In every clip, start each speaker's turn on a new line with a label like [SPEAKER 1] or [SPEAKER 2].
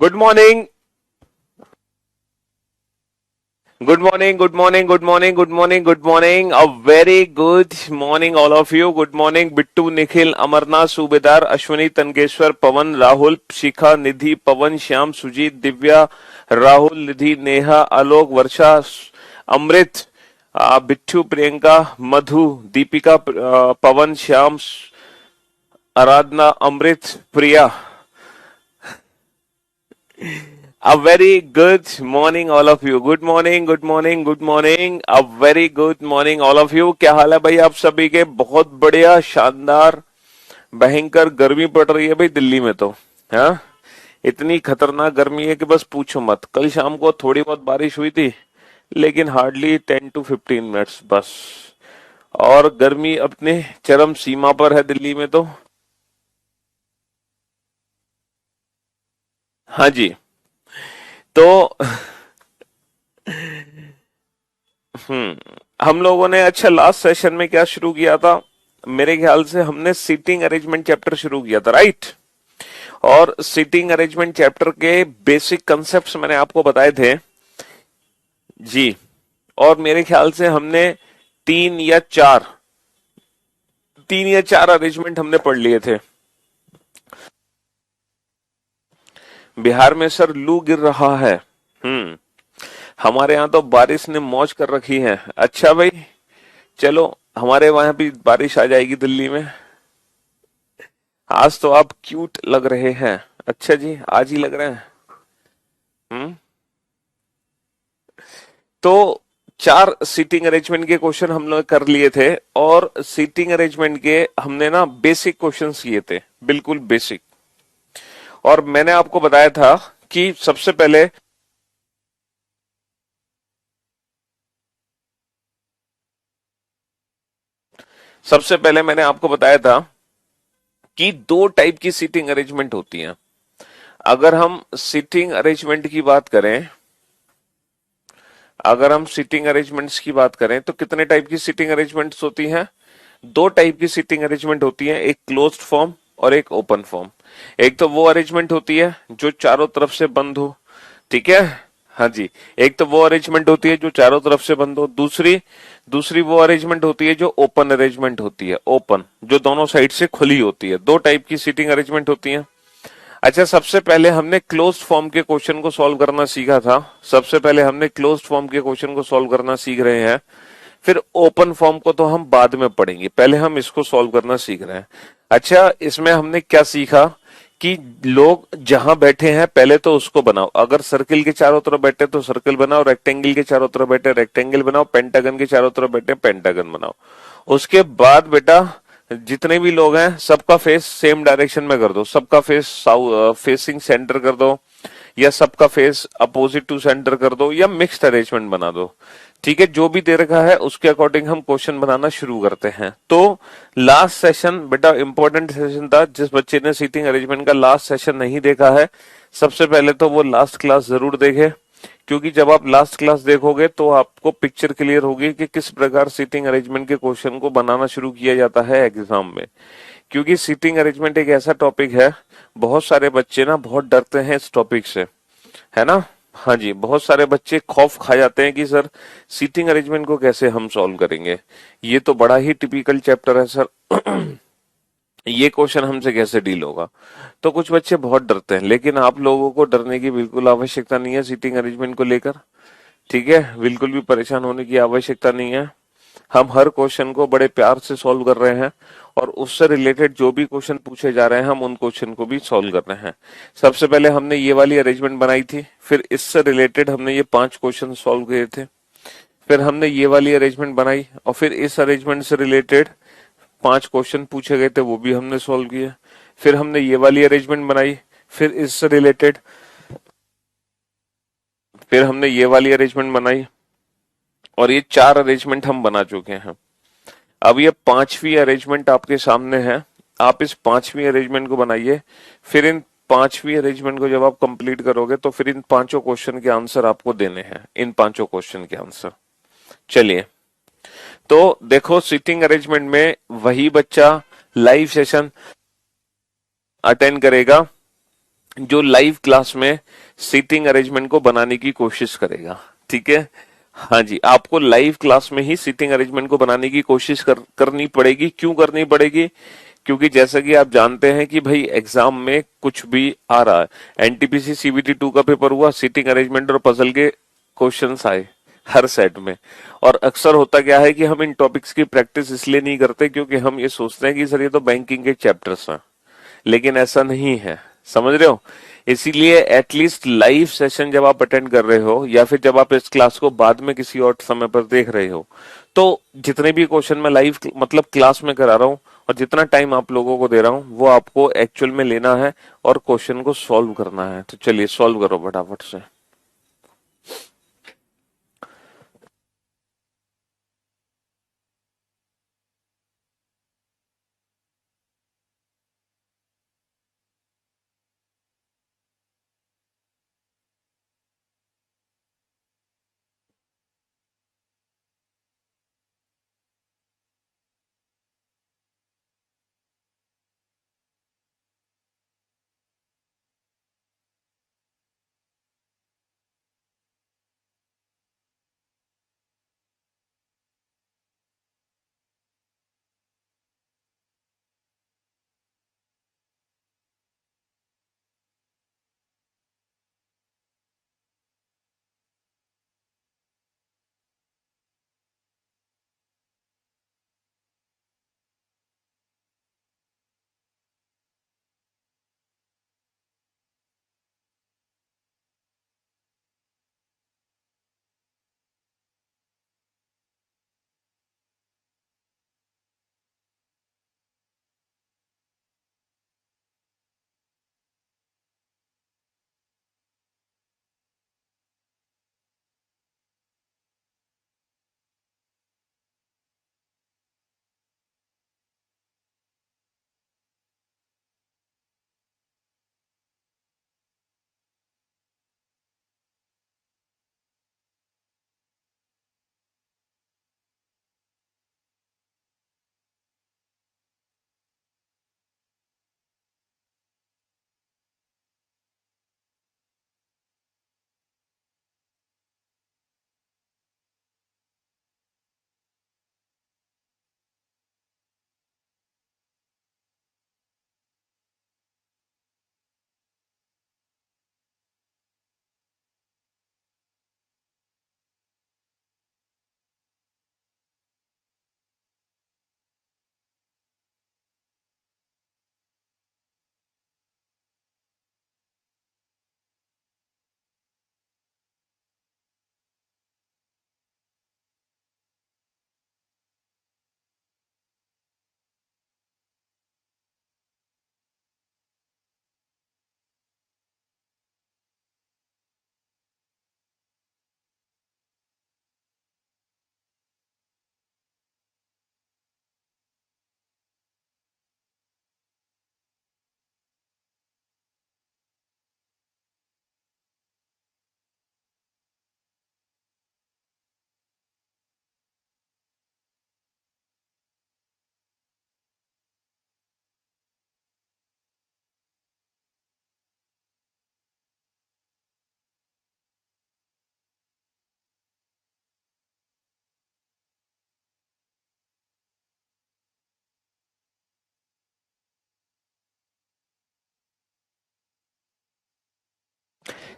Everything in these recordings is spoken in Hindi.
[SPEAKER 1] Good morning. Good morning. Good morning. Good morning. Good morning. Good morning. A very good morning, all of you. Good morning, Bittu, Nikhil, Amarnath, Subedar, Ashwini, Tankeshwar, Pawan, Rahul, Shikha, Nidhi, Pawan, Shyam, Sujit, Divya, Rahul, Nidhi, Neha, Alok, Varsha, Amrit, Bittu, Priyanka, Madhu, Deepika, Pawan, Shyam, Aradhana, Amrit, Priya. A very good morning all of you. Good morning, good morning, good morning. A very good morning all of you. क्या हाल है भाई आप सभी के? बहुत बढ़िया, शानदार, भयंकर गर्मी पड़ रही है भाई दिल्ली में तो. हाँ, इतनी खतरनाक गर्मी है कि बस पूछो मत. कल शाम को थोड़ी बहुत बारिश हुई थी, लेकिन हार्डली 10 to 15 मिनट्स बस. और गर्मी अपने चरम सीमा पर है दिल्ली में तो. हाँ जी. तो हम लोगों ने अच्छा लास्ट सेशन में क्या शुरू किया था? मेरे ख्याल से हमने सीटिंग अरेंजमेंट चैप्टर शुरू किया था, राइट? और सीटिंग अरेंजमेंट चैप्टर के बेसिक कंसेप्ट्स मैंने आपको बताए थे जी. और मेरे ख्याल से हमने तीन या चार तीन या चार अरेंजमेंट हमने पढ़ लिए थे. बिहार में सर लू गिर रहा है. हम्म. हमारे यहाँ तो बारिश ने मौज कर रखी है. अच्छा भाई, चलो हमारे वहां भी बारिश आ जाएगी दिल्ली में. आज तो आप क्यूट लग रहे हैं. अच्छा जी, आज ही लग रहे हैं. हम्म. तो चार सीटिंग अरेंजमेंट के क्वेश्चन हम लोग कर लिए थे. और सीटिंग अरेंजमेंट के हमने ना बेसिक क्वेश्चंस किए थे, बिल्कुल बेसिक. और मैंने आपको बताया था कि सबसे पहले मैंने आपको बताया था कि दो टाइप की सीटिंग अरेंजमेंट होती हैं. अगर हम सीटिंग अरेंजमेंट की बात करें अगर हम सीटिंग अरेंजमेंट्स की बात करें तो कितने टाइप की सीटिंग अरेंजमेंट्स होती हैं? दो टाइप की सीटिंग अरेंजमेंट होती है, एक क्लोज्ड फॉर्म और एक ओपन फॉर्म. एक तो वो अरेंजमेंट होती है जो चारों तरफ से बंद हो. ठीक है. हाँ जी. एक तो वो अरेंजमेंट होती है जो चारों तरफ से बंद हो. दूसरी दूसरी वो अरेंजमेंट होती है जो ओपन अरेंजमेंट होती है, ओपन, जो दोनों साइड से खुली होती है. दो टाइप की सीटिंग अरेंजमेंट होती है. अच्छा, सबसे पहले हमने क्लोज्ड फॉर्म के क्वेश्चन को सॉल्व करना सीखा था. सबसे पहले हमने क्लोज्ड फॉर्म के क्वेश्चन को सॉल्व करना सीख रहे हैं. फिर ओपन फॉर्म को तो हम बाद में पढ़ेंगे, पहले हम इसको सॉल्व करना सीख रहे हैं. अच्छा, इसमें हमने क्या सीखा कि लोग जहां बैठे हैं पहले तो उसको बनाओ. अगर सर्किल के चारों तरफ बैठे तो सर्किल बनाओ, रेक्टेंगल के चारों तरफ बैठे रेक्टेंगल बनाओ, पेंटागन के चारों तरफ बैठे पेंटागन बनाओ. उसके बाद बेटा जितने भी लोग हैं सबका फेस सेम डायरेक्शन में कर दो. सबका फेस फेसिंग सेंटर कर दो, या सबका फेस अपोजिट टू सेंटर कर दो, या मिक्स्ड अरेंजमेंट बना दो. ठीक है, जो भी दे रखा है उसके अकॉर्डिंग हम क्वेश्चन बनाना शुरू करते हैं. तो लास्ट सेशन बेटा इंपॉर्टेंट सेशन था. जिस बच्चे ने सीटिंग अरेंजमेंट का लास्ट सेशन नहीं देखा है, सबसे पहले तो वो लास्ट क्लास जरूर देखे. क्योंकि जब आप लास्ट क्लास देखोगे तो आपको पिक्चर क्लियर होगी कि किस प्रकार सीटिंग अरेंजमेंट के क्वेश्चन को बनाना शुरू किया जाता है एग्जाम में. क्योंकि सीटिंग अरेंजमेंट एक ऐसा टॉपिक है, बहुत सारे बच्चे ना बहुत डरते हैं इस टॉपिक से, है ना? हाँ जी, बहुत सारे बच्चे खौफ खा जाते हैं कि सर सीटिंग अरेंजमेंट को कैसे हम सॉल्व करेंगे, ये तो बड़ा ही टिपिकल चैप्टर है सर. ये क्वेश्चन हमसे कैसे डील होगा. तो कुछ बच्चे बहुत डरते हैं, लेकिन आप लोगों को डरने की बिल्कुल आवश्यकता नहीं है सीटिंग अरेंजमेंट को लेकर. ठीक है, बिल्कुल भी परेशान होने की आवश्यकता नहीं है. हम हर क्वेश्चन को बड़े प्यार से सॉल्व कर रहे हैं, और उससे रिलेटेड जो भी क्वेश्चन पूछे जा रहे हैं हम उन क्वेश्चन को भी सॉल्व कर रहे हैं. सबसे पहले हमने ये वाली अरेंजमेंट बनाई थी, फिर इससे रिलेटेड हमने ये 5 क्वेश्चन सॉल्व किए थे. फिर हमने ये वाली अरेंजमेंट बनाई, और फिर इस अरेंजमेंट से रिलेटेड 5 क्वेश्चन पूछे गए थे, वो भी हमने सॉल्व किए. फिर हमने ये वाली अरेंजमेंट बनाई, फिर इससे रिलेटेड फिर हमने ये वाली अरेंजमेंट बनाई, और ये 4 अरेंजमेंट हम बना चुके हैं. अब ये 5वीं अरेंजमेंट आपके सामने है. आप इस 5वीं अरेंजमेंट को बनाइए. फिर इन 5वीं अरेंजमेंट को जब आप कंप्लीट करोगे तो फिर इन 5 क्वेश्चन के आंसर आपको देने हैं, इन 5 क्वेश्चन के आंसर. चलिए, तो देखो सीटिंग अरेंजमेंट में वही बच्चा लाइव सेशन अटेंड करेगा जो लाइव क्लास में सीटिंग अरेंजमेंट को बनाने की कोशिश करेगा। ठीक है, हाँ जी, आपको लाइव क्लास में ही सीटिंग अरेंजमेंट को बनाने की कोशिश करनी पड़ेगी। क्यों करनी पड़ेगी? क्योंकि जैसा कि आप जानते हैं कि भाई एग्जाम में कुछ भी आ रहा है। एनटीपीसी सीबीटी 2 का पेपर हुआ, सीटिंग अरेंजमेंट और पजल के क्वेश्चंस आए हर सेट में। और अक्सर होता क्या है कि हम इन टॉपिक्स की प्रैक्टिस इसलिए नहीं करते क्योंकि हम ये सोचते हैं कि सर ये तो बैंकिंग के चैप्टर्स हैं, लेकिन ऐसा नहीं है, समझ रहे हो? इसीलिए एटलीस्ट लाइव सेशन जब आप अटेंड कर रहे हो या फिर जब आप इस क्लास को बाद में किसी और समय पर देख रहे हो, तो जितने भी क्वेश्चन मैं लाइव मतलब क्लास में करा रहा हूँ और जितना टाइम आप लोगों को दे रहा हूँ वो आपको एक्चुअल में लेना है और क्वेश्चन को सॉल्व करना है। तो चलिए सॉल्व करो फटाफट से।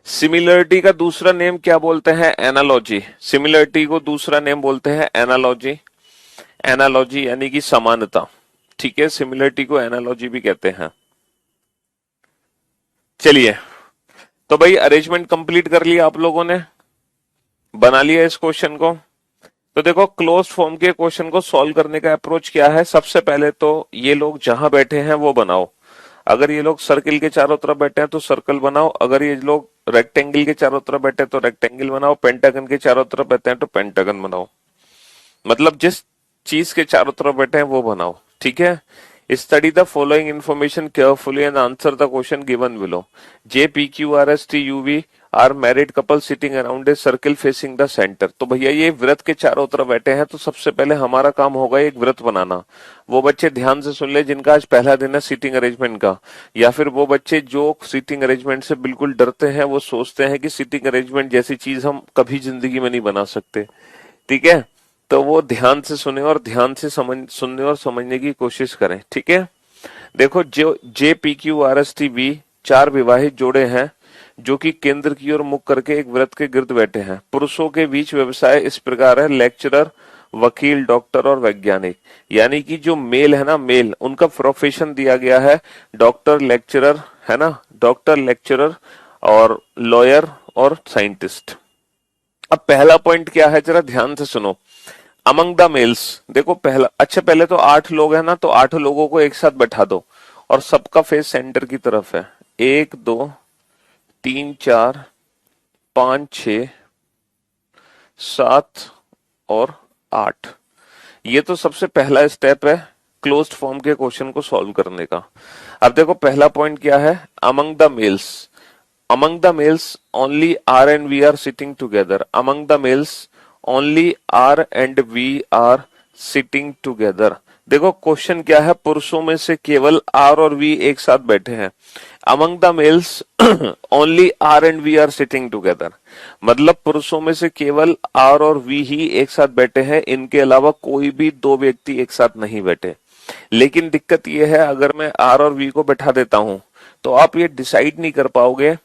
[SPEAKER 1] सिमिलरिटी का दूसरा नेम क्या बोलते हैं? एनालॉजी। सिमिलरिटी को दूसरा नेम बोलते हैं एनालॉजी। एनालॉजी यानी कि समानता। ठीक है, सिमिलरिटी को एनालॉजी भी कहते हैं। चलिए, तो भाई अरेंजमेंट कंप्लीट कर लिया आप लोगों ने, बना लिया इस क्वेश्चन को। तो देखो क्लोज्ड फॉर्म के क्वेश्चन को सॉल्व करने का अप्रोच क्या है। सबसे पहले तो ये लोग जहां बैठे हैं वो बनाओ। अगर ये लोग सर्किल के चारों तरफ बैठे हैं तो सर्कल बनाओ, अगर ये लोग रेक्टेंगल के चारों तरफ बैठे हैं तो रेक्टेंगल बनाओ, पेंटागन के चारों तरफ बैठे हैं तो पेंटागन बनाओ। मतलब जिस चीज के चारों तरफ बैठे हैं वो बनाओ। ठीक है, Study the following information carefully and answer the question given below. J, P, Q, R, S, T, U, V are married couple sitting around a circle facing the center. तो भैया ये व्रत के चारों तरफ बैठे हैं, तो सबसे पहले हमारा काम होगा एक व्रत बनाना। वो बच्चे ध्यान से सुन ले जिनका आज पहला दिन है सीटिंग अरेंजमेंट का, या फिर वो बच्चे जो सीटिंग अरेंजमेंट से बिल्कुल डरते हैं, वो सोचते हैं कि सीटिंग अरेंजमेंट जैसी चीज हम कभी जिंदगी में नहीं बना सकते। ठीक है, तो वो ध्यान से सुने और ध्यान से सुनने और समझने की कोशिश करें। ठीक है, देखो जो J, P, Q, R, S, T, V चार विवाहित जोड़े हैं जो कि केंद्र की ओर मुख करके एक व्रत के गिर्द बैठे हैं। पुरुषों के बीच व्यवसाय इस प्रकार है, लेक्चरर, वकील, डॉक्टर और वैज्ञानिक। यानी कि जो मेल है ना, मेल, उनका प्रोफेशन दिया गया है डॉक्टर, लेक्चरर, है ना, डॉक्टर, लेक्चरर और लॉयर और साइंटिस्ट। अब पहला पॉइंट क्या है, जरा ध्यान से सुनो। अमंग द मेल्स, देखो पहला, अच्छा पहले तो 8 लोग हैं ना, तो 8 लोगों को एक साथ बैठा दो और सबका फेस सेंटर की तरफ है। 1 2 3 4 5 6 7 और 8। ये तो सबसे पहला स्टेप है क्लोज्ड फॉर्म के क्वेश्चन को सॉल्व करने का। अब देखो पहला पॉइंट क्या है, among the males. Among the males only R and V are sitting together. Among the males only R and V are sitting together. देखो क्वेश्चन क्या है, पुरुषों में से केवल आर और वी एक साथ बैठे हैं। Among the males only R and V are sitting together, मतलब पुरुषों में से केवल आर और वी ही एक साथ बैठे हैं, इनके अलावा कोई भी 2 व्यक्ति एक साथ नहीं बैठे। लेकिन दिक्कत यह है, अगर मैं आर और वी को बैठा देता हूं तो आप ये डिसाइड नहीं कर पाओगे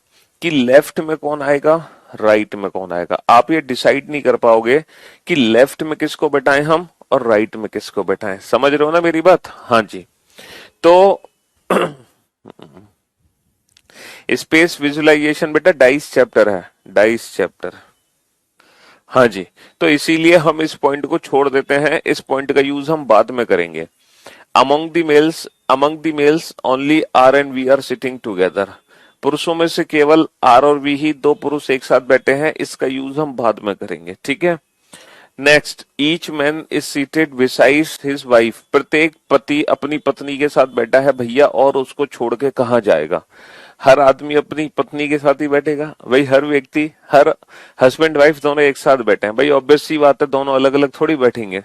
[SPEAKER 1] कि लेफ्ट में कौन आएगा, राइट में कौन आएगा। आप ये डिसाइड नहीं कर पाओगे कि लेफ्ट में किसको बैठाएं हम और राइट में किसको बैठाएं। समझ रहे हो ना मेरी बात? हाँ जी। तो स्पेस विजुअलाइजेशन बेटा डाइस चैप्टर है, डाइस चैप्टर। हाँ जी, तो इसीलिए हम इस पॉइंट को छोड़ देते हैं, इस पॉइंट का यूज हम बाद में करेंगे। Among the males only R and V are sitting together. पुरुषों में से केवल आर और वी ही 2 पुरुष एक साथ बैठे हैं, इसका यूज हम बाद में करेंगे। ठीक है, next, each man is seated beside his wife. प्रत्येक पति अपनी पत्नी के साथ बैठा है भैया, और उसको छोड़ के कहाँ जाएगा। हर आदमी अपनी पत्नी के साथ ही बैठेगा भाई, हर व्यक्ति, हर हस्बैंड वाइफ दोनों एक साथ बैठे हैं भाई, ऑब्वियस सी बात है, दोनों अलग अलग थोड़ी बैठेंगे,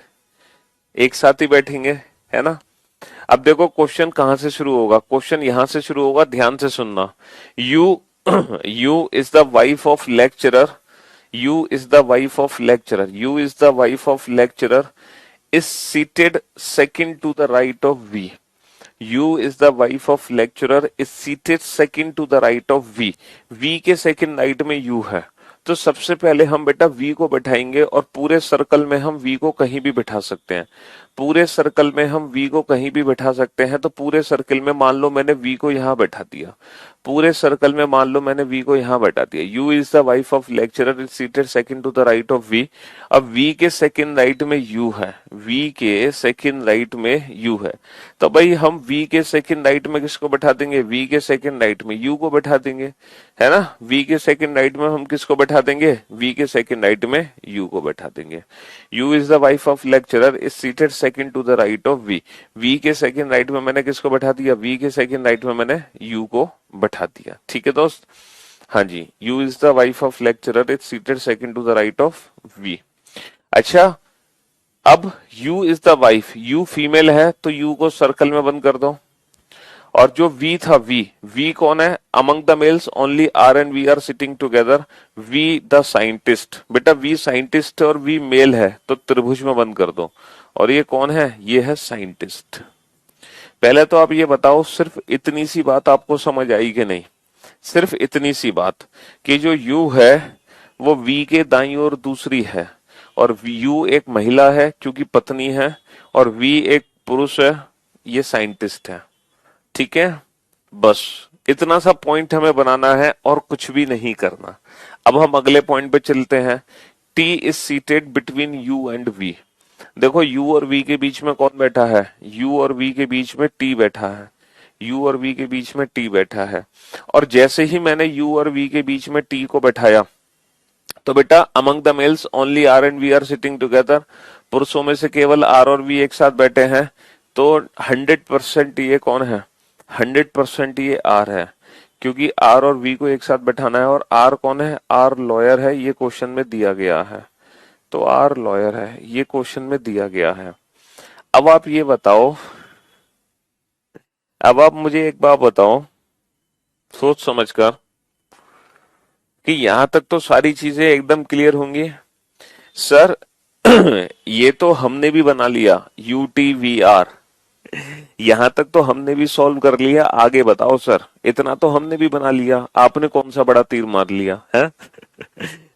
[SPEAKER 1] एक साथ ही बैठेंगे, है ना। अब देखो क्वेश्चन कहां से शुरू होगा, क्वेश्चन यहां से शुरू होगा, ध्यान से सुनना। U U is the wife of lecturer, U is the wife of lecturer, U is the wife of lecturer is seated second to the right of V. U is the wife of lecturer is seated second to the right of V. V के सेकंड राइट में यू है, तो सबसे पहले हम बेटा वी को बैठाएंगे, और पूरे सर्कल में हम वी को कहीं भी बैठा सकते हैं। पूरे सर्कल में हम वी को कहीं भी बैठा सकते हैं, तो पूरे सर्कल में मान लो मैंने वी को यहां बैठा दिया, पूरे सर्कल में मान लो मैंने वी को यहां बैठा दिया। U is the wife of lecturer is seated second to the right of V. अब वी के सेकंड राइट में यू है, वी के सेकंड राइट में यू है, तो भाई हम वी के सेकंड राइट में किसको बैठा देंगे, वी के सेकंड राइट में यू को बैठा देंगे, है ना। वी के सेकंड राइट में हम किसको बैठा देंगे, वी के सेकंड राइट में यू को बैठा देंगे। U is the wife of lecturer is seated second to the right of V. V के सेकंड राइट में मैंने किसको बैठा दिया, वी के सेकंड राइट में मैंने यू को बैठा दिया। ठीक है दोस्त, हाँ जी, U is the wife of lecturer is seated second to the right of V. अच्छा, अब U is the wife, U female है तो यू को सर्कल में बंद कर दो, और जो वी था, वी कौन है, among the males only R and V are sitting together, V the scientist. बेटा वी साइंटिस्ट और वी मेल है, तो त्रिभुज में बंद कर दो, और ये कौन है, ये है साइंटिस्ट। पहले तो आप ये बताओ, सिर्फ इतनी सी बात आपको समझ आई कि नहीं, सिर्फ इतनी सी बात कि जो यू है वो वी के दाईं ओर दूसरी है, और यू एक महिला है क्योंकि पत्नी है, और वी एक पुरुष है, ये साइंटिस्ट है। ठीक है, बस इतना सा पॉइंट हमें बनाना है और कुछ भी नहीं करना। अब हम अगले पॉइंट पे चलते हैं। T is seated between U and V. देखो यू और वी के बीच में कौन बैठा है, यू और वी के बीच में टी बैठा है, यू और वी के बीच में टी बैठा है। और जैसे ही मैंने यू और वी के बीच में टी को बैठाया, तो बेटा among the males only R and V are sitting together, पुरुषों में से केवल आर और वी एक साथ बैठे हैं, तो 100% ये कौन है, 100% ये आर है, क्योंकि आर और वी को एक साथ बैठाना है। और आर कौन है, आर लॉयर है, ये क्वेश्चन में दिया गया है। तो आर लॉयर है, ये क्वेश्चन में दिया गया है। अब आप ये बताओ, अब आप मुझे एक बात बताओ सोच समझकर कि यहां तक तो सारी चीजें एकदम क्लियर होंगी। सर ये तो हमने भी बना लिया UTVR, यहां तक तो हमने भी सॉल्व कर लिया। आगे बताओ सर, इतना तो हमने भी बना लिया, आपने कौन सा बड़ा तीर मार लिया है।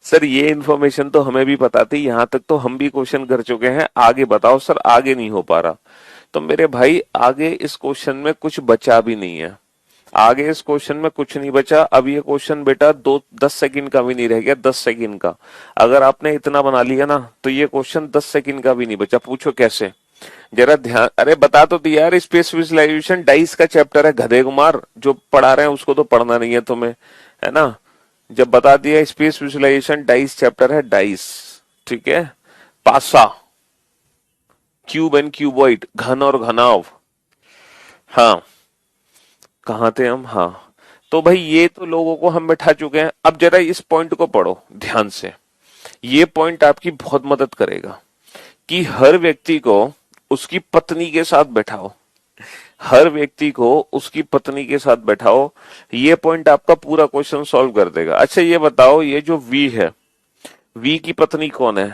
[SPEAKER 1] सर ये इन्फॉर्मेशन तो हमें भी पता थी, यहां तक तो हम भी क्वेश्चन कर चुके हैं, आगे बताओ सर, आगे नहीं हो पा रहा। तो मेरे भाई आगे इस क्वेश्चन में कुछ बचा भी नहीं है, आगे इस क्वेश्चन में कुछ नहीं बचा। अब ये क्वेश्चन बेटा 10 सेकंड का भी नहीं रह गया, 10 सेकंड का। अगर आपने इतना बना लिया ना तो ये क्वेश्चन 10 सेकंड का भी नहीं बचा। पूछो कैसे, जरा ध्यान, अरे बता तो दिया यार, स्पेस विजुलाइजेशन डाइस का चैप्टर है, गधे कुमार जो पढ़ा रहे हैं उसको तो पढ़ना नहीं है तुम्हें, है ना। जब बता दिया स्पेस विजुलाइजेशन डाइस चैप्टर है, डाइस, ठीक है। पासा, क्यूब एंड क्यूबॉइड, घन और घनाव, हाँ कहाँ थे हम, हाँ। तो भाई ये तो लोगों को हम बैठा चुके हैं। अब जरा इस पॉइंट को पढ़ो ध्यान से, ये पॉइंट आपकी बहुत मदद करेगा कि हर व्यक्ति को उसकी पत्नी के साथ बैठाओ, हर व्यक्ति को उसकी पत्नी के साथ बैठाओ। ये पॉइंट आपका पूरा क्वेश्चन सॉल्व कर देगा। अच्छा ये बताओ, ये जो वी है, वी की पत्नी कौन है।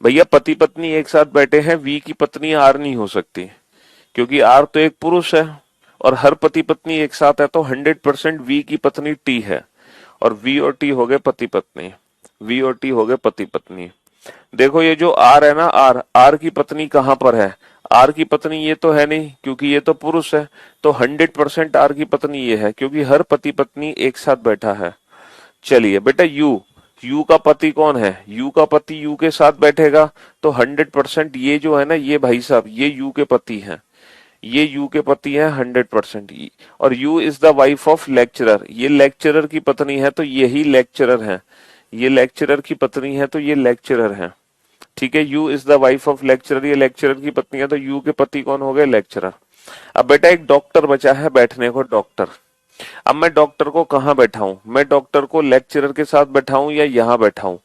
[SPEAKER 1] भैया पति पत्नी एक साथ बैठे हैं, वी की पत्नी आर नहीं हो सकती, क्योंकि आर तो एक पुरुष है। और हर पति पत्नी एक साथ है तो 100% वी की पत्नी टी है, और वी और टी हो गए पति पत्नी, वी और टी हो गए पति पत्नी। देखो ये जो आर है ना, आर, आर की पत्नी कहां पर है, आर की पत्नी ये तो है नहीं क्योंकि ये तो पुरुष है। तो 100% आर की पत्नी ये है, क्योंकि हर पति पत्नी एक साथ बैठा है। चलिए बेटा यू, यू का पति कौन है, यू का पति यू के साथ बैठेगा, तो 100% ये जो है ना, ये भाई साहब ये यू के पति हैं, ये यू के पति हैं 100%। और you is the wife of lecturer, ये लेक्चरर की पत्नी है तो यही लेक्चरर है, ये लेक्चरर की पत्नी है तो ये लेक्चरर है, ठीक है। You is the wife of lecturer, ये लेक्चरर की पत्नी है तो यू के पति कौन हो गए, लेक्चरर। अब बेटा एक डॉक्टर बचा है बैठने को, डॉक्टर। अब मैं डॉक्टर को कहाँ बैठाऊं, मैं डॉक्टर को लेक्चरर के साथ बैठाऊं या यहाँ बैठाऊं।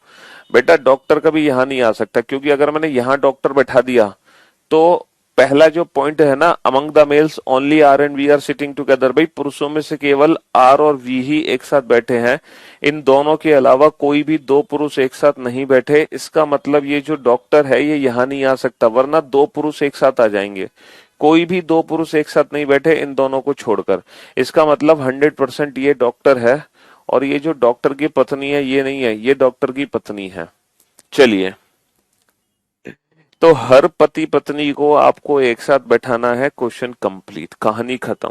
[SPEAKER 1] बेटा डॉक्टर कभी यहाँ नहीं आ सकता, क्योंकि अगर मैंने यहाँ डॉक्टर बैठा दिया तो पहला जो पॉइंट है ना, among the males only R and V are sitting together, भाई पुरुषों में से केवल आर और वी ही एक साथ बैठे हैं, इन दोनों के अलावा कोई भी दो पुरुष एक साथ नहीं बैठे। इसका मतलब ये जो डॉक्टर है ये यहाँ नहीं आ सकता, वरना दो पुरुष एक साथ आ जाएंगे। कोई भी दो पुरुष एक साथ नहीं बैठे इन दोनों को छोड़कर। इसका मतलब 100% ये डॉक्टर है, और ये जो डॉक्टर की पत्नी है ये नहीं है, ये डॉक्टर की पत्नी है। चलिए, तो हर पति पत्नी को आपको एक साथ बैठाना है, क्वेश्चन कंप्लीट, कहानी खत्म।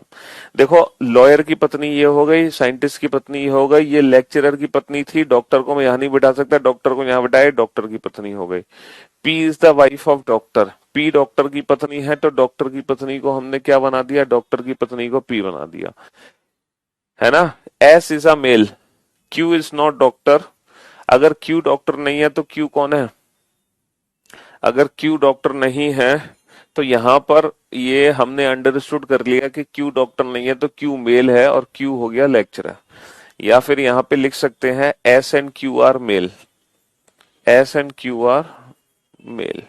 [SPEAKER 1] देखो लॉयर की पत्नी ये हो गई, साइंटिस्ट की पत्नी ये हो गई, ये लेक्चरर की पत्नी थी, डॉक्टर को मैं यहाँ नहीं बैठा सकता, डॉक्टर को यहाँ बैठाए, डॉक्टर की पत्नी हो गई। P is the wife of doctor, P doctor की पत्नी है तो डॉक्टर की पत्नी को हमने क्या बना दिया, डॉक्टर की पत्नी को पी बना दिया, है ना। S is a male, Q is not doctor. अगर क्यू डॉक्टर नहीं है तो क्यू कौन है, अगर क्यू डॉक्टर नहीं है तो यहां पर ये हमने अंडरस्टूड कर लिया कि क्यू डॉक्टर नहीं है तो क्यू मेल है, और क्यू हो गया लेक्चरर। या फिर यहां पे लिख सकते हैं S and Q are male, S and Q are male,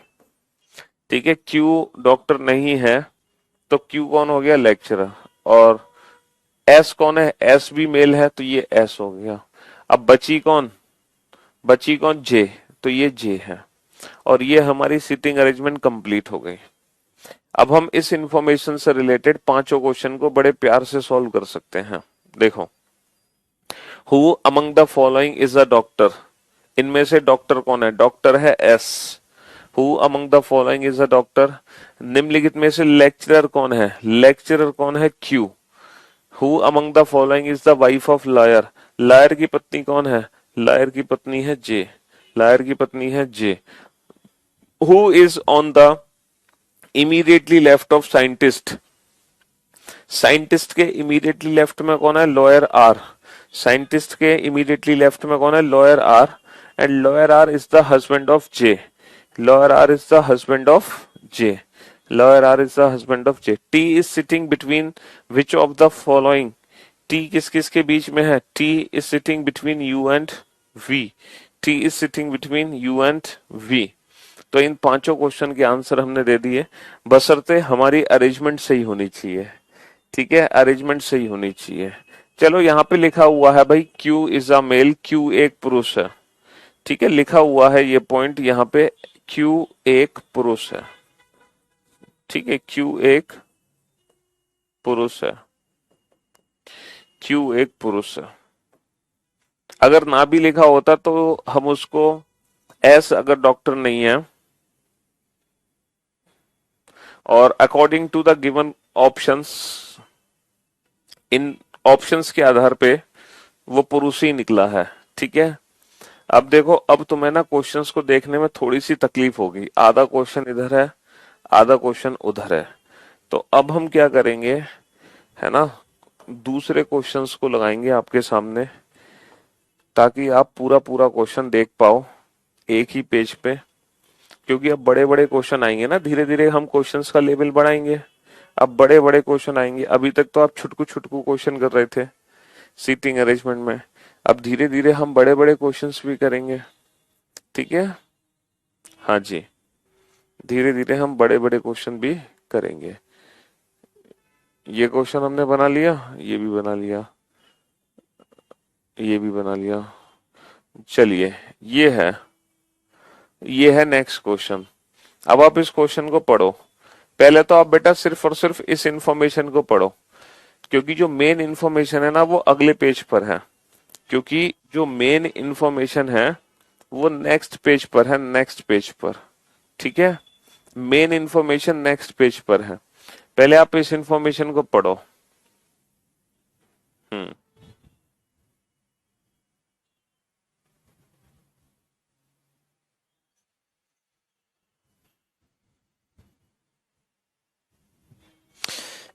[SPEAKER 1] ठीक है। क्यू डॉक्टर नहीं है तो क्यू कौन हो गया, लेक्चरर। और एस कौन है, एस भी मेल है तो ये एस हो गया। अब बची कौन, बची कौन, जे, तो ये जे है। और ये हमारी सीटिंग अरेंजमेंट कंप्लीट हो गई। अब हम इस इंफॉर्मेशन से रिलेटेड पांचों क्वेश्चन को बड़े प्यार से सॉल्व कर सकते हैं। देखो, who among the following is a doctor, इनमें से डॉक्टर कौन है, डॉक्टर है S. Who among the following is a doctor, निम्नलिखित में से लेक्चरर कौन है, लेक्चरर कौन है, Q. Who among the following is the wife of lawyer, lawyer की पत्नी कौन है, लॉयर की पत्नी है जे, लॉयर की पत्नी है J. Who is on the immediately left of scientist, scientist के इमीडिएटली लेफ्ट में कौन है, लॉयर आर। साइंटिस्ट के इमीडिएटली लेफ्ट में कौन है, lawyer R. And lawyer R is the husband of J, lawyer R is the husband of J. Lawyer R is the husband of J. T is sitting between which of the following. T किस किस के बीच में है? T is sitting between U and V. T is sitting between U and V. तो इन पांचों क्वेश्चन के आंसर हमने दे दिए, बशर्ते हमारी अरेंजमेंट सही होनी चाहिए। ठीक है, अरेंजमेंट सही होनी चाहिए। चलो यहाँ पे लिखा हुआ है भाई Q is a male, Q एक पुरुष है। ठीक है, लिखा हुआ है ये पॉइंट यहाँ पे, क्यू एक पुरुष है। ठीक है, क्यू एक पुरुष है, क्यू एक पुरुष है। अगर ना भी लिखा होता तो हम उसको एस, अगर डॉक्टर नहीं है और according to the given options, इन ऑप्शंस के आधार पे वो पुरुष ही निकला है। ठीक है, अब देखो, अब तुम्हें ना क्वेश्चंस को देखने में थोड़ी सी तकलीफ होगी, आधा क्वेश्चन इधर है, आधा क्वेश्चन उधर है। तो अब हम क्या करेंगे, है ना, दूसरे क्वेश्चंस को लगाएंगे आपके सामने, ताकि आप पूरा पूरा क्वेश्चन देख पाओ एक ही पेज पे। क्योंकि अब बड़े बड़े क्वेश्चन आएंगे ना, धीरे धीरे हम क्वेश्चंस का लेवल बढ़ाएंगे। अब बड़े बड़े क्वेश्चन आएंगे, अभी तक तो आप छुटकू छुटकू क्वेश्चन कर रहे थे सीटिंग अरेंजमेंट में, अब धीरे धीरे हम बड़े बड़े क्वेश्चंस भी करेंगे। ठीक है, हाँ जी, धीरे धीरे हम बड़े बड़े क्वेश्चन भी करेंगे। ये क्वेश्चन हमने बना लिया, ये भी बना लिया, ये भी बना लिया। चलिए, ये है, ये है नेक्स्ट क्वेश्चन। अब आप इस क्वेश्चन को पढ़ो। पहले तो आप बेटा सिर्फ और सिर्फ इस इंफॉर्मेशन को पढ़ो, क्योंकि जो मेन इंफॉर्मेशन है ना वो अगले पेज पर है। क्योंकि जो मेन इंफॉर्मेशन है वो नेक्स्ट पेज पर है, नेक्स्ट पेज पर। ठीक है, मेन इंफॉर्मेशन नेक्स्ट पेज पर है। पहले आप इस इंफॉर्मेशन को पढ़ो। हम्म।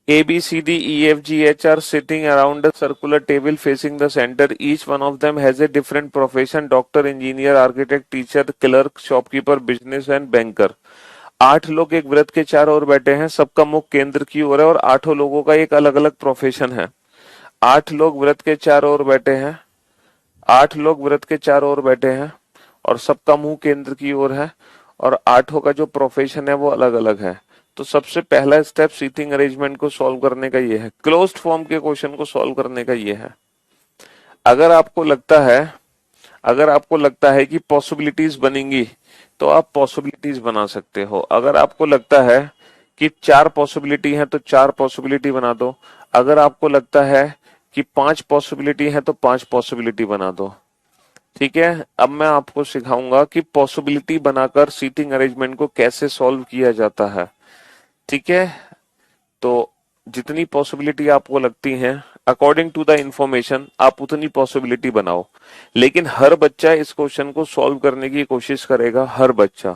[SPEAKER 1] A, B, C, D, E, F, G, H are sitting around a circular table facing the center. Each one of them has a different profession: doctor, engineer, architect, teacher, clerk, shopkeeper, business and banker. 8 लोग एक वृत्त के चारों ओर बैठे हैं, सबका मुख केंद्र की ओर है और 8 लोगों का एक अलग अलग प्रोफेशन है। 8 लोग वृत्त के चारों ओर बैठे हैं, 8 लोग वृत्त के चारों ओर बैठे हैं और सबका मुंह केंद्र की ओर है, और 8 का जो प्रोफेशन है वो अलग अलग है। तो सबसे पहला स्टेप सीटिंग अरेंजमेंट को सॉल्व करने का ये है, क्लोज्ड फॉर्म के क्वेश्चन को सॉल्व करने का ये है। अगर आपको लगता है, अगर आपको लगता है कि पॉसिबिलिटीज बनेंगी तो आप पॉसिबिलिटीज बना सकते हो। अगर आपको लगता है कि 4 पॉसिबिलिटी है तो 4 पॉसिबिलिटी बना दो। अगर आपको लगता है कि 5 पॉसिबिलिटी है तो 5 पॉसिबिलिटी बना दो। ठीक है, अब मैं आपको सिखाऊंगा कि पॉसिबिलिटी बनाकर सीटिंग अरेंजमेंट को कैसे सॉल्व किया जाता है। ठीक है, तो जितनी पॉसिबिलिटी आपको लगती हैं अकॉर्डिंग टू द इंफॉर्मेशन आप उतनी पॉसिबिलिटी बनाओ। लेकिन हर बच्चा इस क्वेश्चन को सॉल्व करने की कोशिश करेगा, हर बच्चा।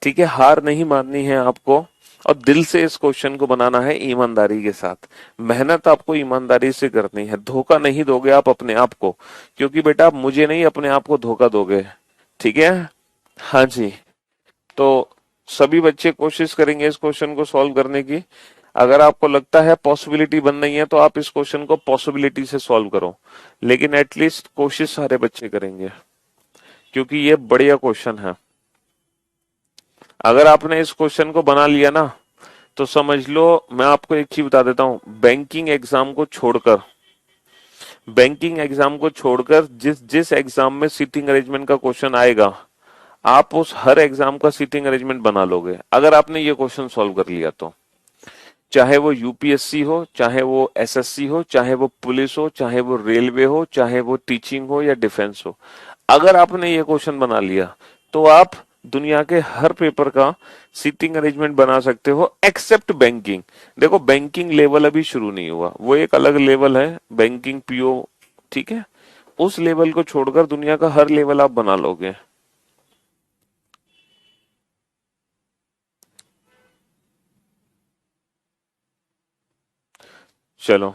[SPEAKER 1] ठीक है, हार नहीं माननी है आपको, और दिल से इस क्वेश्चन को बनाना है, ईमानदारी के साथ। मेहनत आपको ईमानदारी से करनी है, धोखा नहीं दोगे आप अपने आप को, क्योंकि बेटा आप मुझे नहीं अपने आप को धोखा दोगे। ठीक है, हाँ जी। तो सभी बच्चे कोशिश करेंगे इस क्वेश्चन को सॉल्व करने की। अगर आपको लगता है पॉसिबिलिटी बन रही है तो आप इस क्वेश्चन को पॉसिबिलिटी से सॉल्व करो, लेकिन एटलीस्ट कोशिश सारे बच्चे करेंगे, क्योंकि ये बढ़िया क्वेश्चन है। अगर आपने इस क्वेश्चन को बना लिया ना तो समझ लो, मैं आपको एक चीज बता देता हूं, बैंकिंग एग्जाम को छोड़कर जिस जिस एग्जाम में सीटिंग अरेंजमेंट का क्वेश्चन आएगा, आप उस हर एग्जाम का सीटिंग अरेंजमेंट बना लोगे अगर आपने ये क्वेश्चन सॉल्व कर लिया तो। चाहे वो यूपीएससी हो, चाहे वो एसएससी हो, चाहे वो पुलिस हो, चाहे वो रेलवे हो, चाहे वो टीचिंग हो या डिफेंस हो, अगर आपने ये क्वेश्चन बना लिया तो आप दुनिया के हर पेपर का सीटिंग अरेंजमेंट बना सकते हो, एक्सेप्ट बैंकिंग। देखो, बैंकिंग लेवल अभी शुरू नहीं हुआ, वो एक अलग लेवल है, बैंकिंग पीओ। ठीक है, उस लेवल को छोड़कर दुनिया का हर लेवल आप बना लोगे। चलो,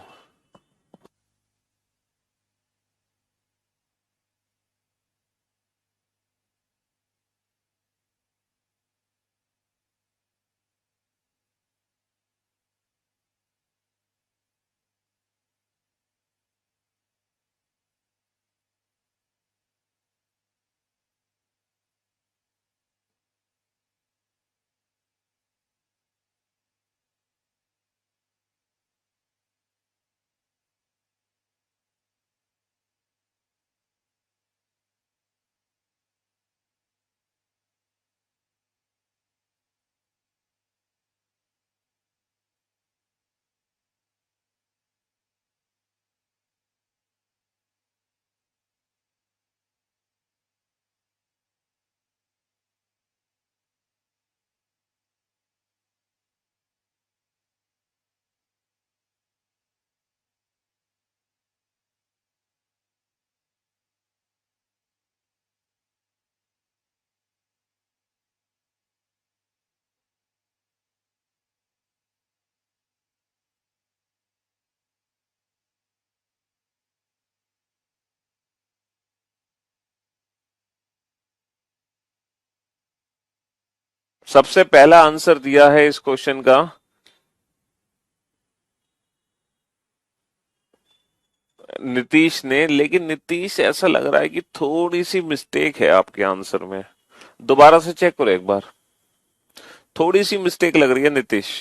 [SPEAKER 1] सबसे पहला आंसर दिया है इस क्वेश्चन का नीतीश ने, लेकिन नीतीश ऐसा लग रहा है कि थोड़ी सी मिस्टेक है आपके आंसर में। दोबारा से चेक करो एक बार, थोड़ी सी मिस्टेक लग रही है नीतीश।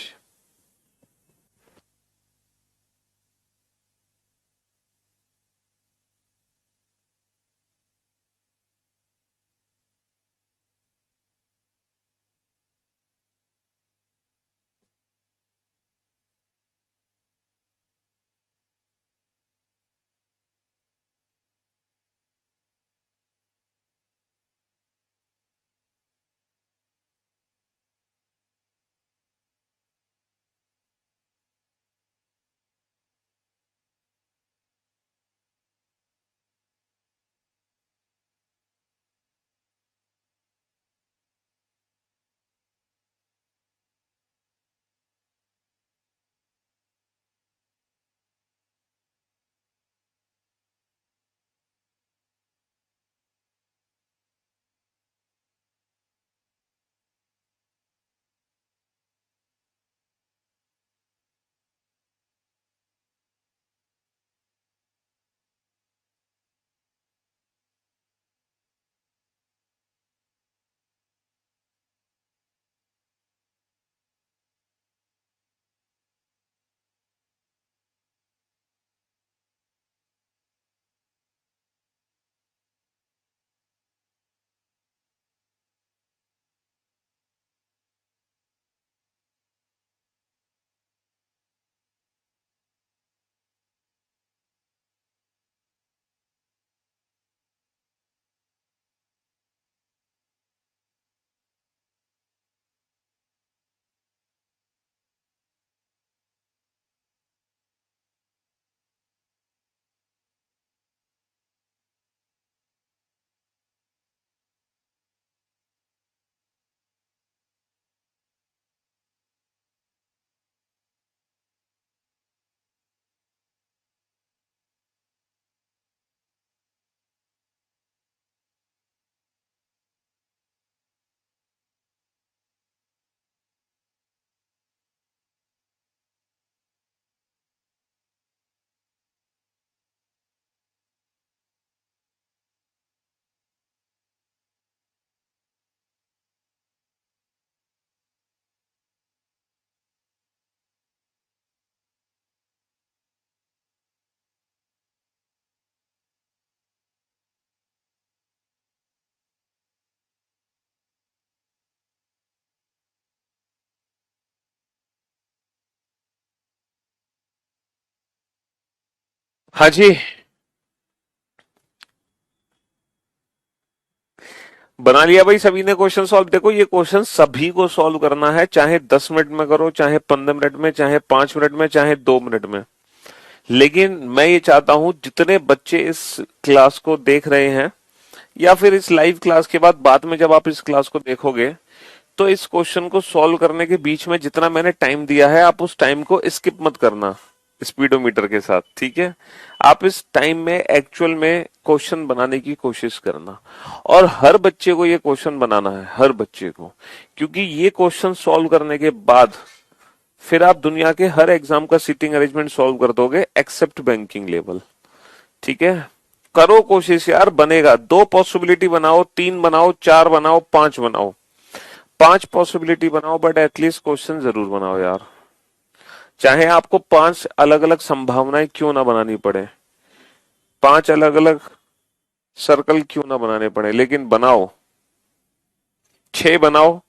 [SPEAKER 1] हाँ जी, बना लिया भाई सभी ने क्वेश्चन सॉल्व। देखो ये क्वेश्चन सभी को सॉल्व करना है, चाहे 10 मिनट में करो, चाहे 15 मिनट में, चाहे 5 मिनट में, चाहे 2 मिनट में। लेकिन मैं ये चाहता हूं जितने बच्चे इस क्लास को देख रहे हैं या फिर इस लाइव क्लास के बाद में जब आप इस क्लास को देखोगे, तो इस क्वेश्चन को सॉल्व करने के बीच में जितना मैंने टाइम दिया है आप उस टाइम को स्किप मत करना स्पीडोमीटर के साथ, ठीक है। आप इस टाइम में एक्चुअल में क्वेश्चन बनाने की कोशिश करना, और हर बच्चे को ये क्वेश्चन बनाना है, हर बच्चे को, क्योंकि ये क्वेश्चन सॉल्व करने के बाद फिर आप दुनिया के हर एग्जाम का सीटिंग अरेंजमेंट सॉल्व कर दोगे एक्सेप्ट बैंकिंग लेवल, ठीक है। करो कोशिश यार, बनेगा। 2 पॉसिबिलिटी बनाओ, 3 बनाओ, 4 बनाओ, 5 बनाओ, 5 पॉसिबिलिटी बनाओ, बट एटलीस्ट क्वेश्चन जरूर बनाओ यार। चाहे आपको 5 अलग अलग संभावनाएं क्यों ना बनानी पड़े, 5 अलग अलग सर्कल क्यों ना बनाने पड़े, लेकिन बनाओ। 6 बनाओ,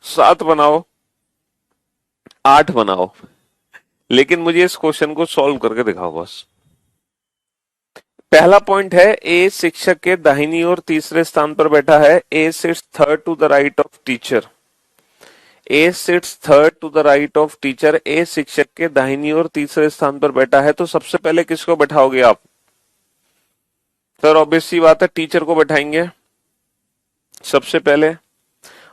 [SPEAKER 1] 7 बनाओ, 8 बनाओ, लेकिन मुझे इस क्वेश्चन को सॉल्व करके दिखाओ बस। पहला पॉइंट है, ए शिक्षक के दाहिनी ओर तीसरे स्थान पर बैठा है। A sits third to the right of teacher. A sits third to the right of teacher. A शिक्षक के दाहिनी ओर तीसरे स्थान पर बैठा है, तो सबसे पहले किसको बैठाओगे आप? सर ऑब्वियस सी बात है, टीचर को बैठाएंगे सबसे पहले।